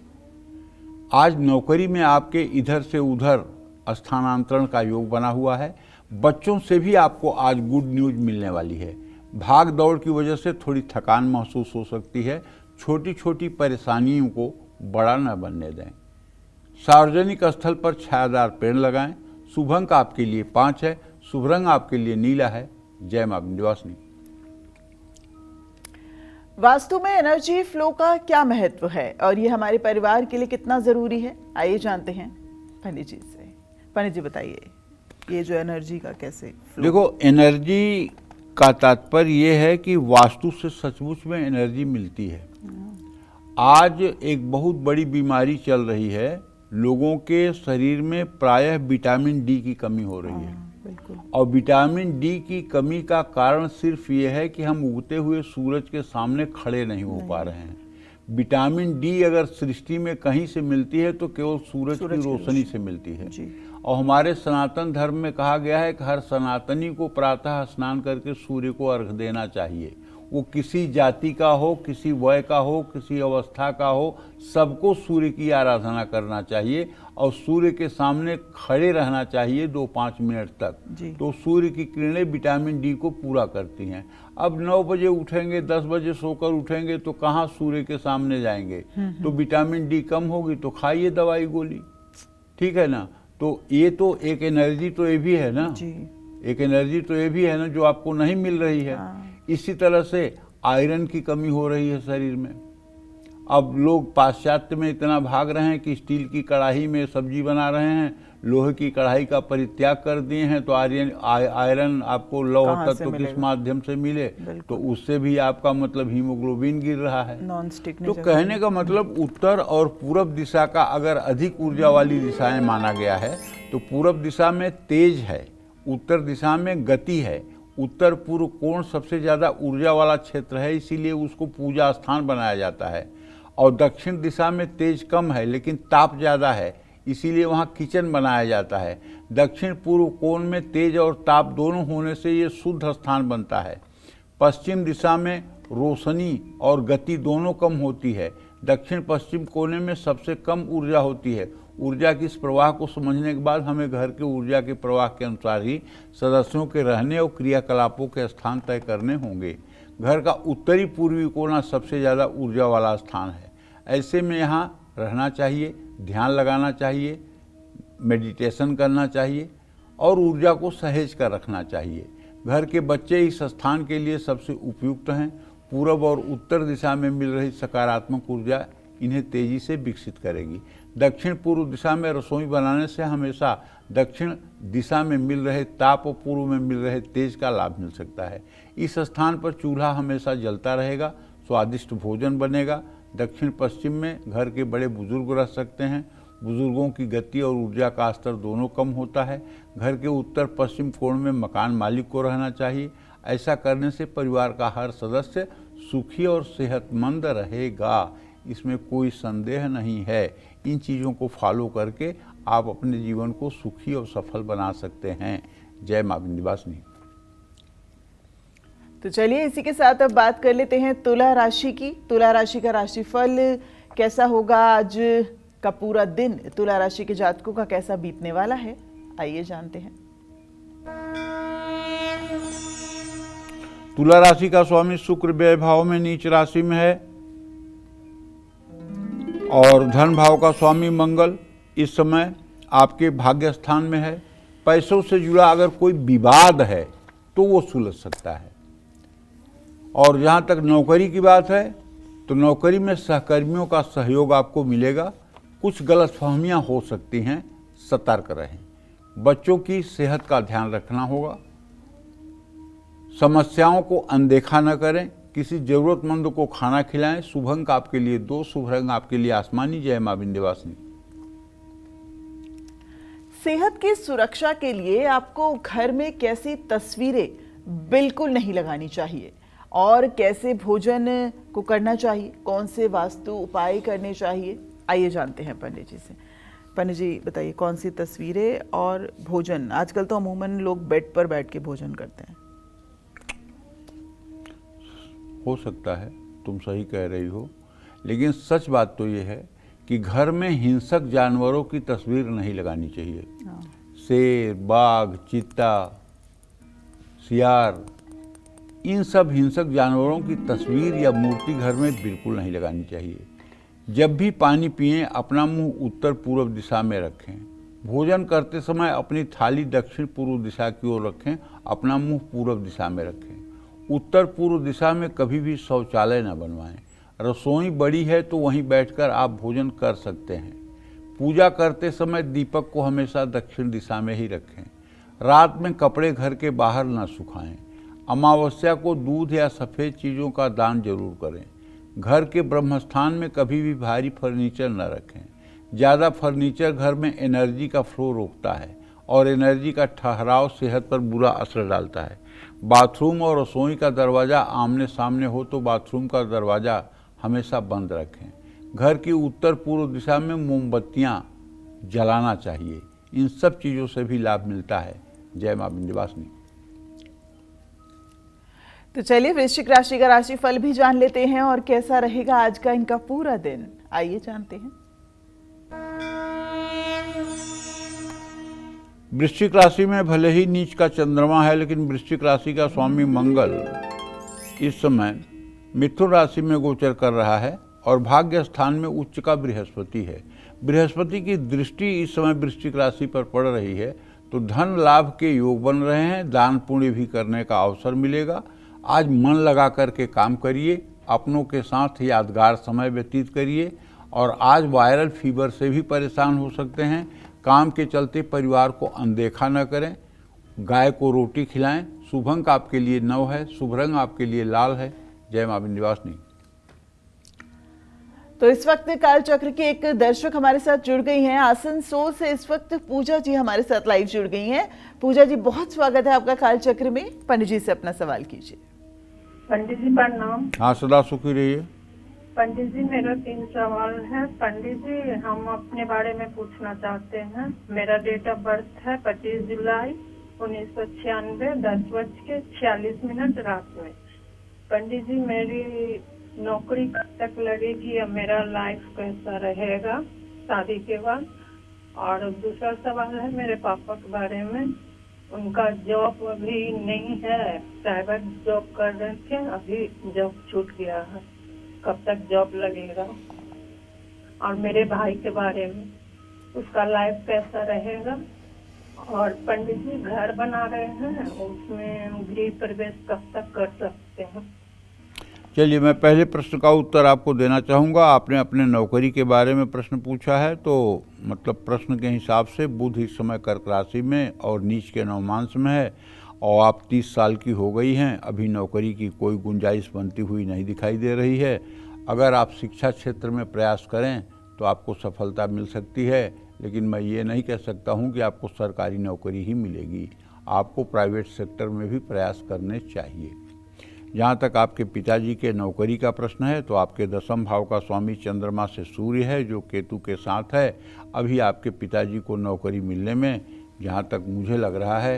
आज नौकरी में आपके इधर से उधर स्थानांतरण का योग बना हुआ है। बच्चों से भी आपको आज गुड न्यूज मिलने वाली है। भाग दौड़ की वजह से थोड़ी थकान महसूस हो सकती है। छोटी छोटी परेशानियों को बड़ा न बनने दें। सार्वजनिक स्थल पर छायादार पेड़ लगाएं। शुभ अंक आपके लिए 5 है। शुभ रंग आपके लिए नीला है। जय मां विंध्यवासिनी। वास्तु में एनर्जी फ्लो का क्या महत्व है और ये हमारे परिवार के लिए कितना जरूरी है, आइए जानते हैं पंडित जी से। पंडित जी बताइए, ये जो एनर्जी का कैसे फ्लो? देखो, एनर्जी का तात्पर्य ये है कि वास्तु से सचमुच में एनर्जी मिलती है। आज एक बहुत बड़ी बीमारी चल रही है। लोगों के शरीर में प्रायः विटामिन डी की कमी हो रही है। और विटामिन डी की कमी का कारण सिर्फ ये है कि हम उगते हुए सूरज के सामने खड़े नहीं हो पा रहे हैं। विटामिन डी अगर सृष्टि में कहीं से मिलती है तो केवल सूरज की रोशनी से मिलती है। और हमारे सनातन धर्म में कहा गया है कि हर सनातनी को प्रातः स्नान करके सूर्य को अर्घ देना चाहिए। वो किसी जाति का हो, किसी वय का हो, किसी अवस्था का हो, सबको सूर्य की आराधना करना चाहिए और सूर्य के सामने खड़े रहना चाहिए 2-5 मिनट तक। तो सूर्य की किरणें विटामिन डी को पूरा करती हैं। अब 9 बजे उठेंगे, 10 बजे सोकर उठेंगे तो कहाँ सूर्य के सामने जाएंगे? तो विटामिन डी कम होगी तो खाइए दवाई गोली, ठीक है ना। तो ये तो एक एनर्जी तो ये भी है ना, एक एनर्जी तो ये भी है ना जो आपको नहीं मिल रही है। इसी तरह से आयरन की कमी हो रही है शरीर में। अब लोग पाश्चात्य में इतना भाग रहे हैं कि स्टील की कढ़ाई में सब्जी बना रहे हैं, लोहे की कढ़ाई का परित्याग कर दिए हैं। तो आयरन आपको लौह तत्व किस माध्यम से मिले? तो उससे भी आपका मतलब हीमोग्लोबिन गिर रहा है। तो कहने का मतलब उत्तर और पूरब दिशा का अगर अधिक ऊर्जा वाली दिशाएं माना गया है तो पूरब दिशा में तेज है, उत्तर दिशा में गति है। उत्तर पूर्व कोण सबसे ज़्यादा ऊर्जा वाला क्षेत्र है, इसीलिए उसको पूजा स्थान बनाया जाता है। और दक्षिण दिशा में तेज कम है लेकिन ताप ज़्यादा है, इसीलिए वहाँ किचन बनाया जाता है। दक्षिण पूर्व कोण में तेज और ताप दोनों होने से ये शुद्ध स्थान बनता है। पश्चिम दिशा में रोशनी और गति दोनों कम होती है। दक्षिण पश्चिम कोने में सबसे कम ऊर्जा होती है। ऊर्जा की इस प्रवाह को समझने के बाद हमें घर के ऊर्जा के प्रवाह के अनुसार ही सदस्यों के रहने और क्रियाकलापों के स्थान तय करने होंगे। घर का उत्तरी पूर्वी कोना सबसे ज़्यादा ऊर्जा वाला स्थान है। ऐसे में यहाँ रहना चाहिए, ध्यान लगाना चाहिए, मेडिटेशन करना चाहिए और ऊर्जा को सहेज कर रखना चाहिए। घर के बच्चे इस स्थान के लिए सबसे उपयुक्त हैं। पूरब और उत्तर दिशा में मिल रही सकारात्मक ऊर्जा इन्हें तेजी से विकसित करेगी। दक्षिण पूर्व दिशा में रसोई बनाने से हमेशा दक्षिण दिशा में मिल रहे ताप और पूर्व में मिल रहे तेज का लाभ मिल सकता है। इस स्थान पर चूल्हा हमेशा जलता रहेगा, स्वादिष्ट भोजन बनेगा। दक्षिण पश्चिम में घर के बड़े बुजुर्ग रह सकते हैं। बुजुर्गों की गति और ऊर्जा का स्तर दोनों कम होता है। घर के उत्तर पश्चिम कोण में मकान मालिक को रहना चाहिए। ऐसा करने से परिवार का हर सदस्य सुखी और सेहतमंद रहेगा, इसमें कोई संदेह नहीं है। इन चीज़ों को फॉलो करके आप अपने जीवन को सुखी और सफल बना सकते हैं। जय मां विंध्यवासिनी। तो चलिए इसी के साथ अब बात कर लेते हैं तुला राशि की। तुला राशि का राशिफल कैसा होगा आज का पूरा दिन तुला राशि के जातकों का कैसा बीतने वाला है, आइए जानते हैं। तुला राशि का स्वामी शुक्र व्यय भाव में नीच राशि में है और धन भाव का स्वामी मंगल इस समय आपके भाग्य स्थान में है। पैसों से जुड़ा अगर कोई विवाद है तो वो सुलझ सकता है। और जहाँ तक नौकरी की बात है तो नौकरी में सहकर्मियों का सहयोग आपको मिलेगा। कुछ गलतफहमियां हो सकती हैं, सतर्क रहें। बच्चों की सेहत का ध्यान रखना होगा। समस्याओं को अनदेखा न करें। किसी जरूरतमंद को खाना खिलाएं। शुभ अंक आपके लिए 2, शुभ रंग आपके लिए आसमानी। जय मां विंध्यवासिनी। सेहत की सुरक्षा के लिए आपको घर में कैसी तस्वीरें बिल्कुल नहीं लगानी चाहिए और कैसे भोजन को करना चाहिए, कौन से वास्तु उपाय करने चाहिए, आइए जानते हैं पंडित जी से। पंडित जी बताइए, कौन सी तस्वीरें और भोजन। आजकल तो अमूमन लोग बेड पर बैठ के भोजन करते हैं। हो सकता है, तुम सही कह रही हो, लेकिन सच बात तो ये है कि घर में हिंसक जानवरों की तस्वीर नहीं लगानी चाहिए। शेर, बाघ, चीता, सियार, इन सब हिंसक जानवरों की तस्वीर या मूर्ति घर में बिल्कुल नहीं लगानी चाहिए। जब भी पानी पिएं अपना मुंह उत्तर पूर्व दिशा में रखें। भोजन करते समय अपनी थाली दक्षिण पूर्व दिशा की ओर रखें, अपना मुंह पूर्व दिशा में रखें। उत्तर पूर्व दिशा में कभी भी शौचालय न बनवाएं। रसोई बड़ी है तो वहीं बैठकर आप भोजन कर सकते हैं। पूजा करते समय दीपक को हमेशा दक्षिण दिशा में ही रखें। रात में कपड़े घर के बाहर न सुखाएं। अमावस्या को दूध या सफ़ेद चीज़ों का दान जरूर करें। घर के ब्रह्मस्थान में कभी भी भारी फर्नीचर न रखें। ज़्यादा फर्नीचर घर में एनर्जी का फ्लो रोकता है और एनर्जी का ठहराव सेहत पर बुरा असर डालता है। बाथरूम और रसोई का दरवाज़ा आमने सामने हो तो बाथरूम का दरवाज़ा हमेशा बंद रखें। घर की उत्तर पूर्व दिशा में मोमबत्तियां जलाना चाहिए। इन सब चीज़ों से भी लाभ मिलता है। जय मां विंध्यवासिनी। तो चलिए वृश्चिक राशि का राशिफल भी जान लेते हैं और कैसा रहेगा आज का इनका पूरा दिन, आइए जानते हैं। वृश्चिक राशि में भले ही नीच का चंद्रमा है, लेकिन वृश्चिक राशि का स्वामी मंगल इस समय मिथुन राशि में गोचर कर रहा है और भाग्य स्थान में उच्च का बृहस्पति है। बृहस्पति की दृष्टि इस समय वृश्चिक राशि पर पड़ रही है, तो धन लाभ के योग बन रहे हैं। दान पुण्य भी करने का अवसर मिलेगा। आज मन लगा करके काम करिए, अपनों के साथ यादगार समय व्यतीत करिए। और आज वायरल फीवर से भी परेशान हो सकते हैं। काम के चलते परिवार को अनदेखा न करें। गाय को रोटी खिलाएं। शुभ अंक आपके लिए 9 है, शुभ रंग आपके लिए लाल है। जय मां विंध्यवासिनी। तो इस वक्त काल चक्र के एक दर्शक हमारे साथ जुड़ गई हैं। आसनसोल से इस वक्त पूजा जी हमारे साथ लाइव जुड़ गई हैं। पूजा जी, बहुत स्वागत है आपका काल चक्र में। पंडित जी से अपना सवाल कीजिए। पंडित जी प्रणाम। हाँ, सदा सुखी रहिए। पंडित जी मेरा 3 सवाल है। पंडित जी, हम अपने बारे में पूछना चाहते हैं। मेरा डेट ऑफ बर्थ है 25 जुलाई 1996, 10:46 रात में। पंडित जी, मेरी नौकरी कब तक लगेगी या मेरा लाइफ कैसा रहेगा शादी के बाद? और दूसरा सवाल है मेरे पापा के बारे में। उनका जॉब अभी नहीं है, प्राइवेट जॉब कर रहे थे, अभी जॉब छूट गया है, कब तक जॉब लगेगा? और मेरे भाई के बारे में, उसका लाइफ कैसा रहेगा? और पंडित जी, घर बना रहे हैं, उसमें गृह प्रवेश कब तक कर सकते हैं? चलिए, मैं पहले प्रश्न का उत्तर आपको देना चाहूँगा। आपने अपने नौकरी के बारे में प्रश्न पूछा है, तो मतलब प्रश्न के हिसाब से बुध इस समय कर्क राशि में और नीच के नवमांश में है और आप 30 साल की हो गई हैं। अभी नौकरी की कोई गुंजाइश बनती हुई नहीं दिखाई दे रही है। अगर आप शिक्षा क्षेत्र में प्रयास करें तो आपको सफलता मिल सकती है, लेकिन मैं ये नहीं कह सकता हूँ कि आपको सरकारी नौकरी ही मिलेगी। आपको प्राइवेट सेक्टर में भी प्रयास करने चाहिए। जहाँ तक आपके पिताजी के नौकरी का प्रश्न है, तो आपके 10वें भाव का स्वामी चंद्रमा से सूर्य है, जो केतु के साथ है। अभी आपके पिताजी को नौकरी मिलने में, जहाँ तक मुझे लग रहा है,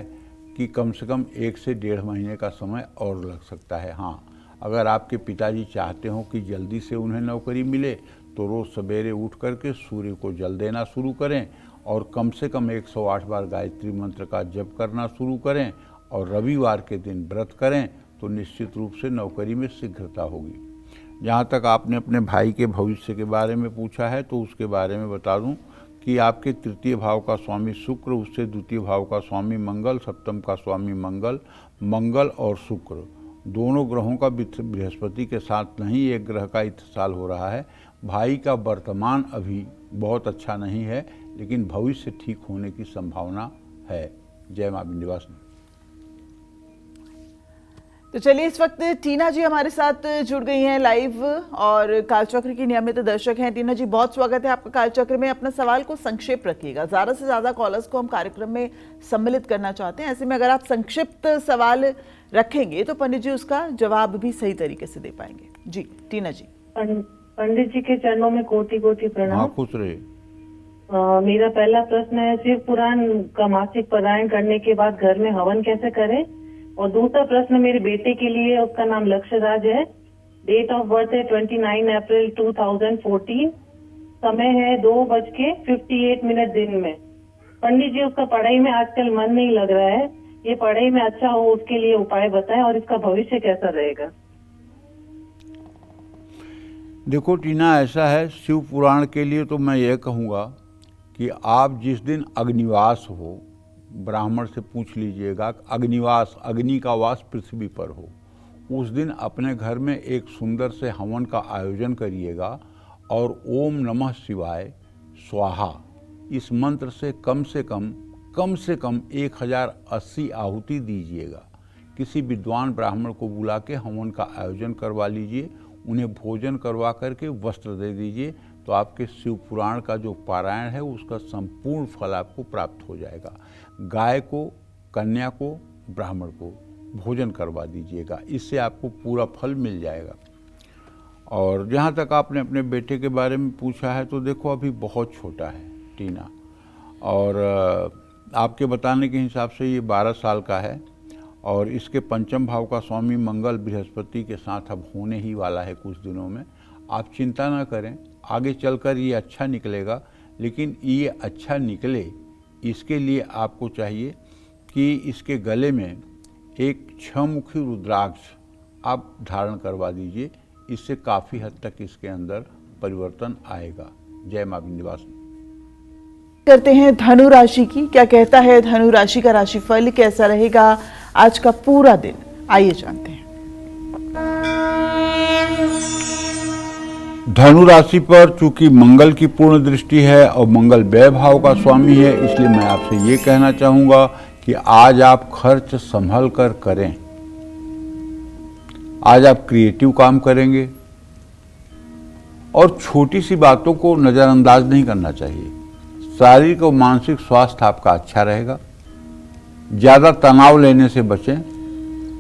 कि कम से कम 1 से 1.5 महीने का समय और लग सकता है। हाँ, अगर आपके पिताजी चाहते हो कि जल्दी से उन्हें नौकरी मिले, तो रोज़ सवेरे उठ करके सूर्य को जल देना शुरू करें और कम से कम 108 बार गायत्री मंत्र का जप करना शुरू करें और रविवार के दिन व्रत करें तो निश्चित रूप से नौकरी में शीघ्रता होगी। जहाँ तक आपने अपने भाई के भविष्य के बारे में पूछा है तो उसके बारे में बता दूं कि आपके तृतीय भाव का स्वामी शुक्र, उससे द्वितीय भाव का स्वामी मंगल, सप्तम का स्वामी मंगल और शुक्र दोनों ग्रहों का बृहस्पति के साथ नहीं एक ग्रह का इत्तेसाल हो रहा है। भाई का वर्तमान अभी बहुत अच्छा नहीं है, लेकिन भविष्य ठीक होने की संभावना है। जय मां विंध्यवासिनी। तो चलिए, इस वक्त टीना जी हमारे साथ जुड़ गई हैं लाइव और कालचक्र की नियमित दर्शक हैं। टीना जी, बहुत स्वागत है आपका कालचक्र में। अपना सवाल को संक्षिप्त रखिएगा, ज्यादा से ज्यादा कॉलर्स को हम कार्यक्रम में सम्मिलित करना चाहते हैं। ऐसे में अगर आप संक्षिप्त सवाल रखेंगे तो पंडित जी उसका जवाब भी सही तरीके से दे पाएंगे। जी टीना जी। पंडित जी के चरणों में कोटि कोटि प्रणाम। हाँ, खुश रहे। मेरा पहला प्रश्न है, शिव पुराण का मासिक पारायण करने के बाद घर में हवन कैसे करें? और दूसरा प्रश्न मेरे बेटे के लिए, उसका नाम लक्ष्य राज है, डेट ऑफ बर्थ है 29 अप्रैल 2014, समय है 2:58 दिन में। पंडित जी, उसका पढ़ाई में आजकल मन नहीं लग रहा है, ये पढ़ाई में अच्छा हो उसके लिए उपाय बताएं और इसका भविष्य कैसा रहेगा? देखो टीना, ऐसा है, शिव पुराण के लिए तो मैं ये कहूँगा कि आप जिस दिन अग्निवास हो, ब्राह्मण से पूछ लीजिएगा, अग्निवास, अग्नि का वास पृथ्वी पर हो, उस दिन अपने घर में एक सुंदर से हवन का आयोजन करिएगा और ओम नमः शिवाय स्वाहा इस मंत्र से कम से कम 1080 आहुति दीजिएगा। किसी विद्वान ब्राह्मण को बुला के हवन का आयोजन करवा लीजिए, उन्हें भोजन करवा करके वस्त्र दे दीजिए, तो आपके शिव पुराण का जो पारायण है उसका संपूर्ण फल आपको प्राप्त हो जाएगा। गाय को, कन्या को, ब्राह्मण को भोजन करवा दीजिएगा, इससे आपको पूरा फल मिल जाएगा। और जहाँ तक आपने अपने बेटे के बारे में पूछा है तो देखो, अभी बहुत छोटा है टीना, और आपके बताने के हिसाब से ये 12 साल का है और इसके पंचम भाव का स्वामी मंगल बृहस्पति के साथ अब होने ही वाला है कुछ दिनों में। आप चिंता ना करें, आगे चलकर ये अच्छा निकलेगा, लेकिन ये अच्छा निकले इसके लिए आपको चाहिए कि इसके गले में एक 6-मुखी रुद्राक्ष आप धारण करवा दीजिए, इससे काफ़ी हद तक इसके अंदर परिवर्तन आएगा। जय मां विंध्यवासिनी। करते हैं धनु राशि की, क्या कहता है धनु राशि का राशिफल, कैसा रहेगा आज का पूरा दिन, आइए जानते हैं। धनु राशि पर चूंकि मंगल की पूर्ण दृष्टि है और मंगल व्यय भाव का स्वामी है, इसलिए मैं आपसे ये कहना चाहूँगा कि आज आप खर्च संभल कर करें। आज आप क्रिएटिव काम करेंगे और छोटी सी बातों को नज़रअंदाज नहीं करना चाहिए। शारीरिक और मानसिक स्वास्थ्य आपका अच्छा रहेगा। ज़्यादा तनाव लेने से बचें।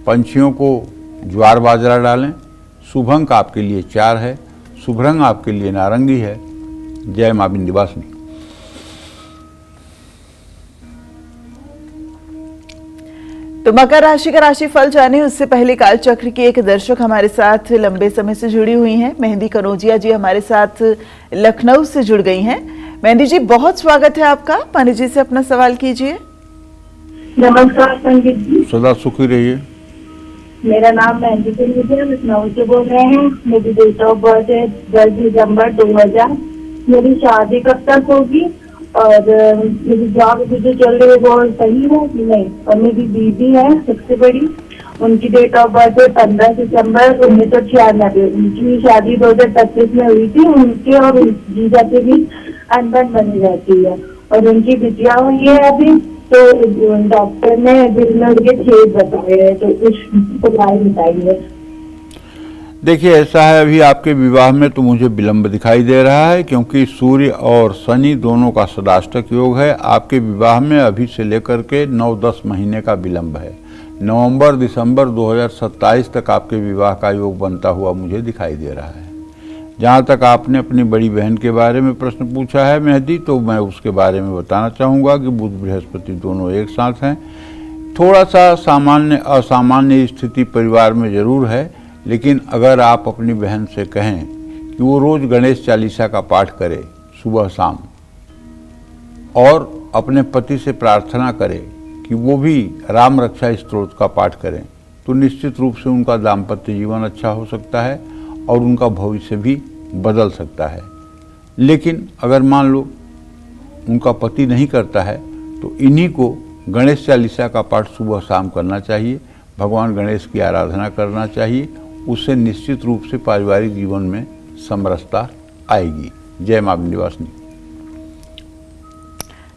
पंछियों को ज्वार बाजरा डालें। शुभ अंक आपके लिए 4 है। शुभ रंग आपके लिए नारंगी है। जय मां विंध्यवासिनी। तो मकर राशि का राशिफल जाने उससे पहले कालचक्र की एक दर्शक हमारे साथ लंबे समय से जुड़ी हुई हैं। मेहंदी कनौजिया जी हमारे साथ लखनऊ से जुड़ गई हैं। मेहंदी जी, बहुत स्वागत है आपका। पंडित जी से अपना सवाल कीजिए। नमस्कार पंडित जी। सदा सुखी रहिए। मेरा नाम मेहंदी कनौजिया, लखनऊ से बोल रहे हैं। मेरी डेट ऑफ बर्थ है 10 दिसंबर 2000। मेरी शादी कब तक होगी और मेरी जॉब जो चल रही है वो सही है कि नहीं? और मेरी दीदी है सबसे बड़ी, उनकी डेट ऑफ बर्थ है 15 दिसंबर 1996। उनकी शादी 2025 में हुई थी। उनके और जीजा के बीच अनबन बनी रहती है और उनकी बिटिया हुई है अभी, तो डॉक्टर ने दिल में उनके छेद बताए हैं, तो कुछ राय बताइए। देखिए, ऐसा है, अभी आपके विवाह में तो मुझे विलंब दिखाई दे रहा है, क्योंकि सूर्य और शनि दोनों का सदाष्टक योग है। आपके विवाह में अभी से लेकर के 9-10 महीने का विलंब है। नवंबर दिसंबर 2027 तक आपके विवाह का योग बनता हुआ मुझे दिखाई दे रहा है। जहाँ तक आपने अपनी बड़ी बहन के बारे में प्रश्न पूछा है मेहंदी, तो मैं उसके बारे में बताना चाहूँगा कि बुध बृहस्पति दोनों एक साथ हैं। थोड़ा सा असामान्य स्थिति परिवार में ज़रूर है, लेकिन अगर आप अपनी बहन से कहें कि वो रोज गणेश चालीसा का पाठ करे सुबह शाम, और अपने पति से प्रार्थना करे कि वो भी राम रक्षा स्तोत्र का पाठ करें, तो निश्चित रूप से उनका दाम्पत्य जीवन अच्छा हो सकता है और उनका भविष्य भी बदल सकता है। लेकिन अगर मान लो उनका पति नहीं करता है तो इन्हीं को गणेश चालीसा का पाठ सुबह शाम करना चाहिए, भगवान गणेश की आराधना करना चाहिए। उससे निश्चित रूप से पारिवारिक जीवन में समरसता आएगी। जय मां विंध्यवासिनी।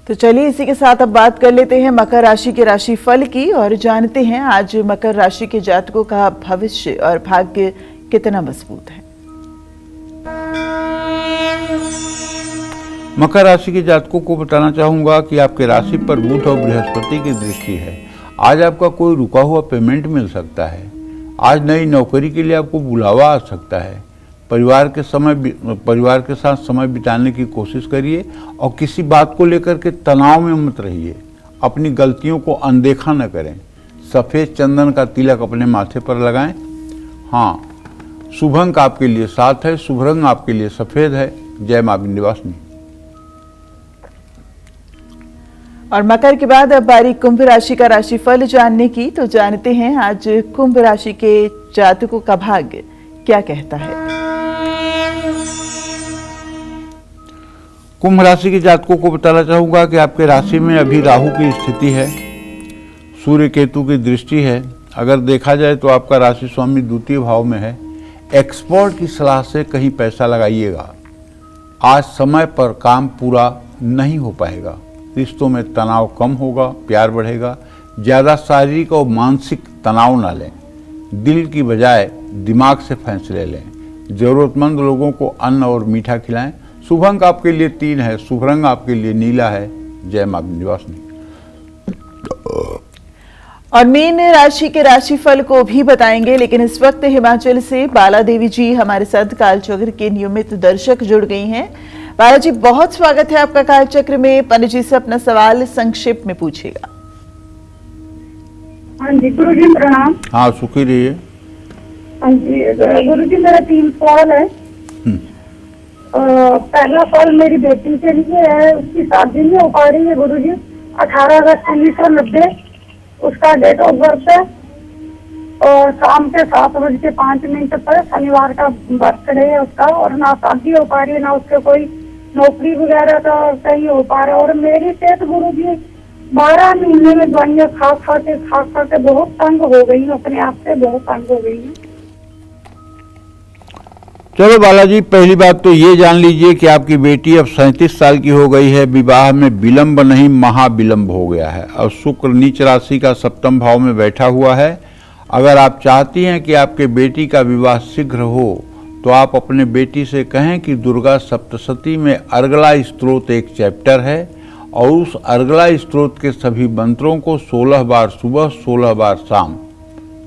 तो चलिए इसी के साथ अब बात कर लेते हैं मकर राशि के राशि फल की और जानते हैं आज मकर राशि के जातकों का भविष्य और भाग्य कितना मजबूत है। मकर राशि के जातकों को बताना चाहूंगा कि आपके राशि पर बुध और बृहस्पति की दृष्टि है। आज आपका कोई रुका हुआ पेमेंट मिल सकता है। आज नई नौकरी के लिए आपको बुलावा आ सकता है। परिवार के साथ समय बिताने की कोशिश करिए और किसी बात को लेकर के तनाव में मत रहिए। अपनी गलतियों को अनदेखा न करें। सफ़ेद चंदन का तिलक अपने माथे पर लगाएं। हाँ, शुभ अंक आपके लिए 7 है, शुभ रंग आपके लिए सफ़ेद है। जय मां विंध्यवासिनी। और मकर के बाद अब बारी कुंभ राशि का राशिफल जानने की, तो जानते हैं आज कुंभ राशि के जातकों का भाग्य क्या कहता है। कुंभ राशि के जातकों को बताना चाहूंगा कि आपके राशि में अभी राहु की स्थिति है, सूर्य केतु की दृष्टि है। अगर देखा जाए तो आपका राशि स्वामी द्वितीय भाव में है। एक्सपर्ट की सलाह से कहीं पैसा लगाइएगा। आज समय पर काम पूरा नहीं हो पाएगा। रिश्तों में तनाव कम होगा, प्यार बढ़ेगा। ज़्यादा शारीरिक और मानसिक तनाव ना लें। दिल की बजाय दिमाग से फैसले लें। ज़रूरतमंद लोगों को अन्न और मीठा खिलाएं। शुभ अंक आपके लिए 3 है, शुभ रंग आपके लिए नीला है। जय मां विंध्यवासिनी। और मीन राशि के राशिफल को भी बताएंगे, लेकिन इस वक्त हिमाचल से बाला देवी जी हमारे साथ कालचक्र के नियमित दर्शक जुड़ गई हैं। बाला जी, बहुत स्वागत है आपका कालचक्र में। पंडित जी से अपना सवाल संक्षेप में पूछेगा। हाँ जी गुरु जी प्रणाम। हाँ, सुखी रहिए। हाँ जी गुरु जी, मेरा 3 सवाल है। पहला सवाल मेरी बेटी के लिए है। उसकी शादी नहीं हो पा रही है गुरु जी। 18 अगस्त 1990 उसका डेट ऑफ बर्थ है और शाम के 7:05 पर शनिवार का बर्थडे है उसका। और ना शादी हो पा रही है, ना उसके कोई नौकरी वगैरह का कहीं हो पा रहा है। और मेरी सेहत गुरु जी 12 महीने में दवाइयाँ खा खा के बहुत तंग हो गई हूँ, अपने आप से बहुत तंग हो गई हूँ। चलो बालाजी, पहली बात तो ये जान लीजिए कि आपकी बेटी अब 37 साल की हो गई है। विवाह में विलंब नहीं, महाविलंब हो गया है। और शुक्र नीच राशि का सप्तम भाव में बैठा हुआ है। अगर आप चाहती हैं कि आपके बेटी का विवाह शीघ्र हो तो आप अपने बेटी से कहें कि दुर्गा सप्तशती में अर्गला स्तोत्र एक चैप्टर है और उस अर्गला स्तोत्र के सभी मंत्रों को 16 बार सुबह 16 बार शाम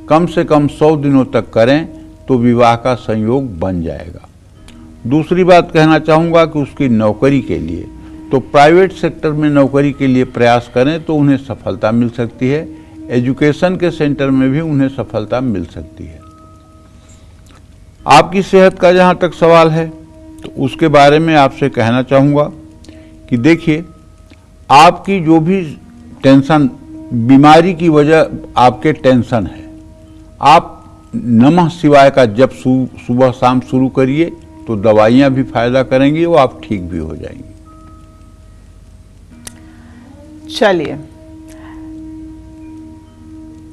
कम से कम 100 दिनों तक करें तो विवाह का संयोग बन जाएगा। दूसरी बात कहना चाहूँगा कि उसकी नौकरी के लिए तो प्राइवेट सेक्टर में नौकरी के लिए प्रयास करें तो उन्हें सफलता मिल सकती है। एजुकेशन के सेंटर में भी उन्हें सफलता मिल सकती है। आपकी सेहत का जहाँ तक सवाल है तो उसके बारे में आपसे कहना चाहूँगा कि देखिए, आपकी जो भी टेंशन, बीमारी की वजह आपके टेंशन है, आप नमः शिवाय का जप सुबह शाम शुरू करिए तो दवाइयाँ भी फायदा करेंगी, वो आप ठीक भी हो जाएंगी।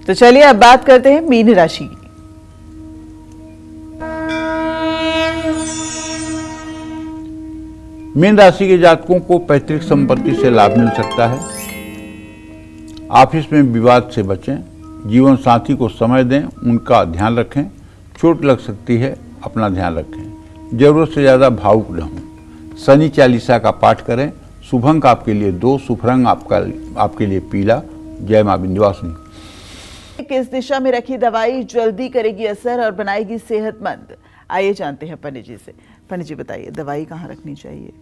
चलिए अब बात करते हैं मीन राशि की। मीन राशि के जातकों को पैतृक संपत्ति से लाभ मिल सकता है। ऑफिस में विवाद से बचें। जीवन साथी को समय दें, उनका ध्यान रखें। चोट लग सकती है, अपना ध्यान रखें। जरूरत से ज़्यादा भावुक न हों। शनि चालीसा का पाठ करें। शुभ अंक आपके लिए 2, शुभ रंग आपके लिए पीला। जय मां विंध्यवासिनी। किस दिशा में रखी दवाई जल्दी करेगी असर और बनाएगी सेहतमंद? आइए जानते हैं पंडित जी से। पंडित जी बताइए, दवाई कहाँ रखनी चाहिए?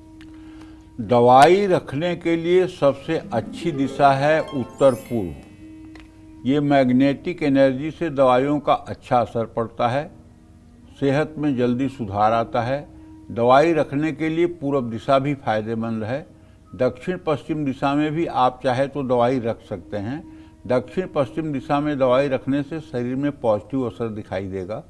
दवाई रखने के लिए सबसे अच्छी दिशा है उत्तर पूर्व। ये मैग्नेटिक एनर्जी से दवाइयों का अच्छा असर पड़ता है। सेहत में जल्दी सुधार आता है। दवाई रखने के लिए पूर्व दिशा भी फायदेमंद है। दक्षिण पश्चिम दिशा में भी आप चाहे तो दवाई रख सकते हैं। दक्षिण पश्चिम दिशा में दवाई रखने से शरीर में पॉजिटिव असर दिखाई देगा।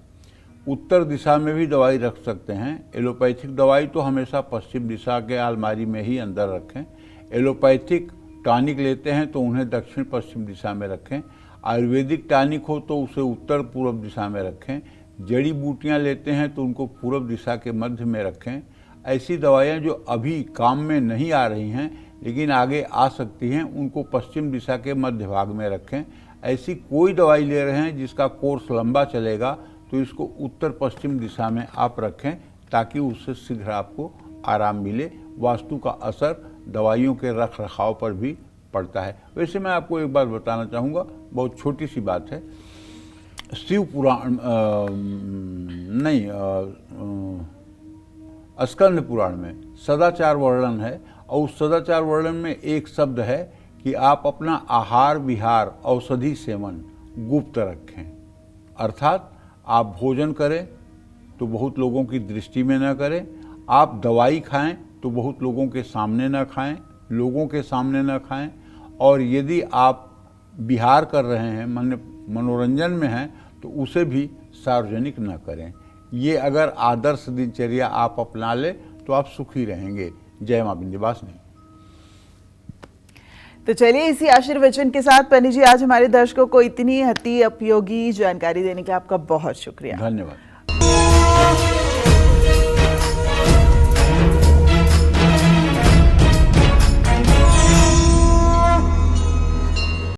उत्तर दिशा में भी दवाई रख सकते हैं। एलोपैथिक दवाई तो हमेशा पश्चिम दिशा के अलमारी में ही अंदर रखें। एलोपैथिक टॉनिक लेते हैं तो उन्हें दक्षिण पश्चिम दिशा में रखें। आयुर्वेदिक टॉनिक हो तो उसे उत्तर पूर्व दिशा में रखें। जड़ी बूटियाँ लेते हैं तो उनको पूर्व दिशा के मध्य में रखें। ऐसी दवाइयाँ जो अभी काम में नहीं आ रही हैं लेकिन आगे आ सकती हैं, उनको पश्चिम दिशा के मध्य भाग में रखें। ऐसी कोई दवाई ले रहे हैं जिसका कोर्स लंबा चलेगा तो इसको उत्तर पश्चिम दिशा में आप रखें ताकि उससे शीघ्र आपको आराम मिले। वास्तु का असर दवाइयों के रख रखाव पर भी पड़ता है। वैसे मैं आपको एक बात बताना चाहूँगा, बहुत छोटी सी बात है। शिव पुराण स्कंद पुराण में सदाचार वर्णन है और उस सदाचार वर्णन में एक शब्द है कि आप अपना आहार विहार औषधि सेवन गुप्त रखें। अर्थात आप भोजन करें तो बहुत लोगों की दृष्टि में न करें, आप दवाई खाएं तो बहुत लोगों के सामने न खाएं, लोगों के सामने न खाएं, और यदि आप विहार कर रहे हैं मनोरंजन में हैं तो उसे भी सार्वजनिक न करें। ये अगर आदर्श दिनचर्या आप अपना ले तो आप सुखी रहेंगे। जय मां विंध्यवासिनी। तो चलिए इसी आशीर्वचन के साथ पंडित जी आज हमारे दर्शकों को इतनी अति उपयोगी जानकारी देने का आपका बहुत शुक्रिया। धन्यवाद।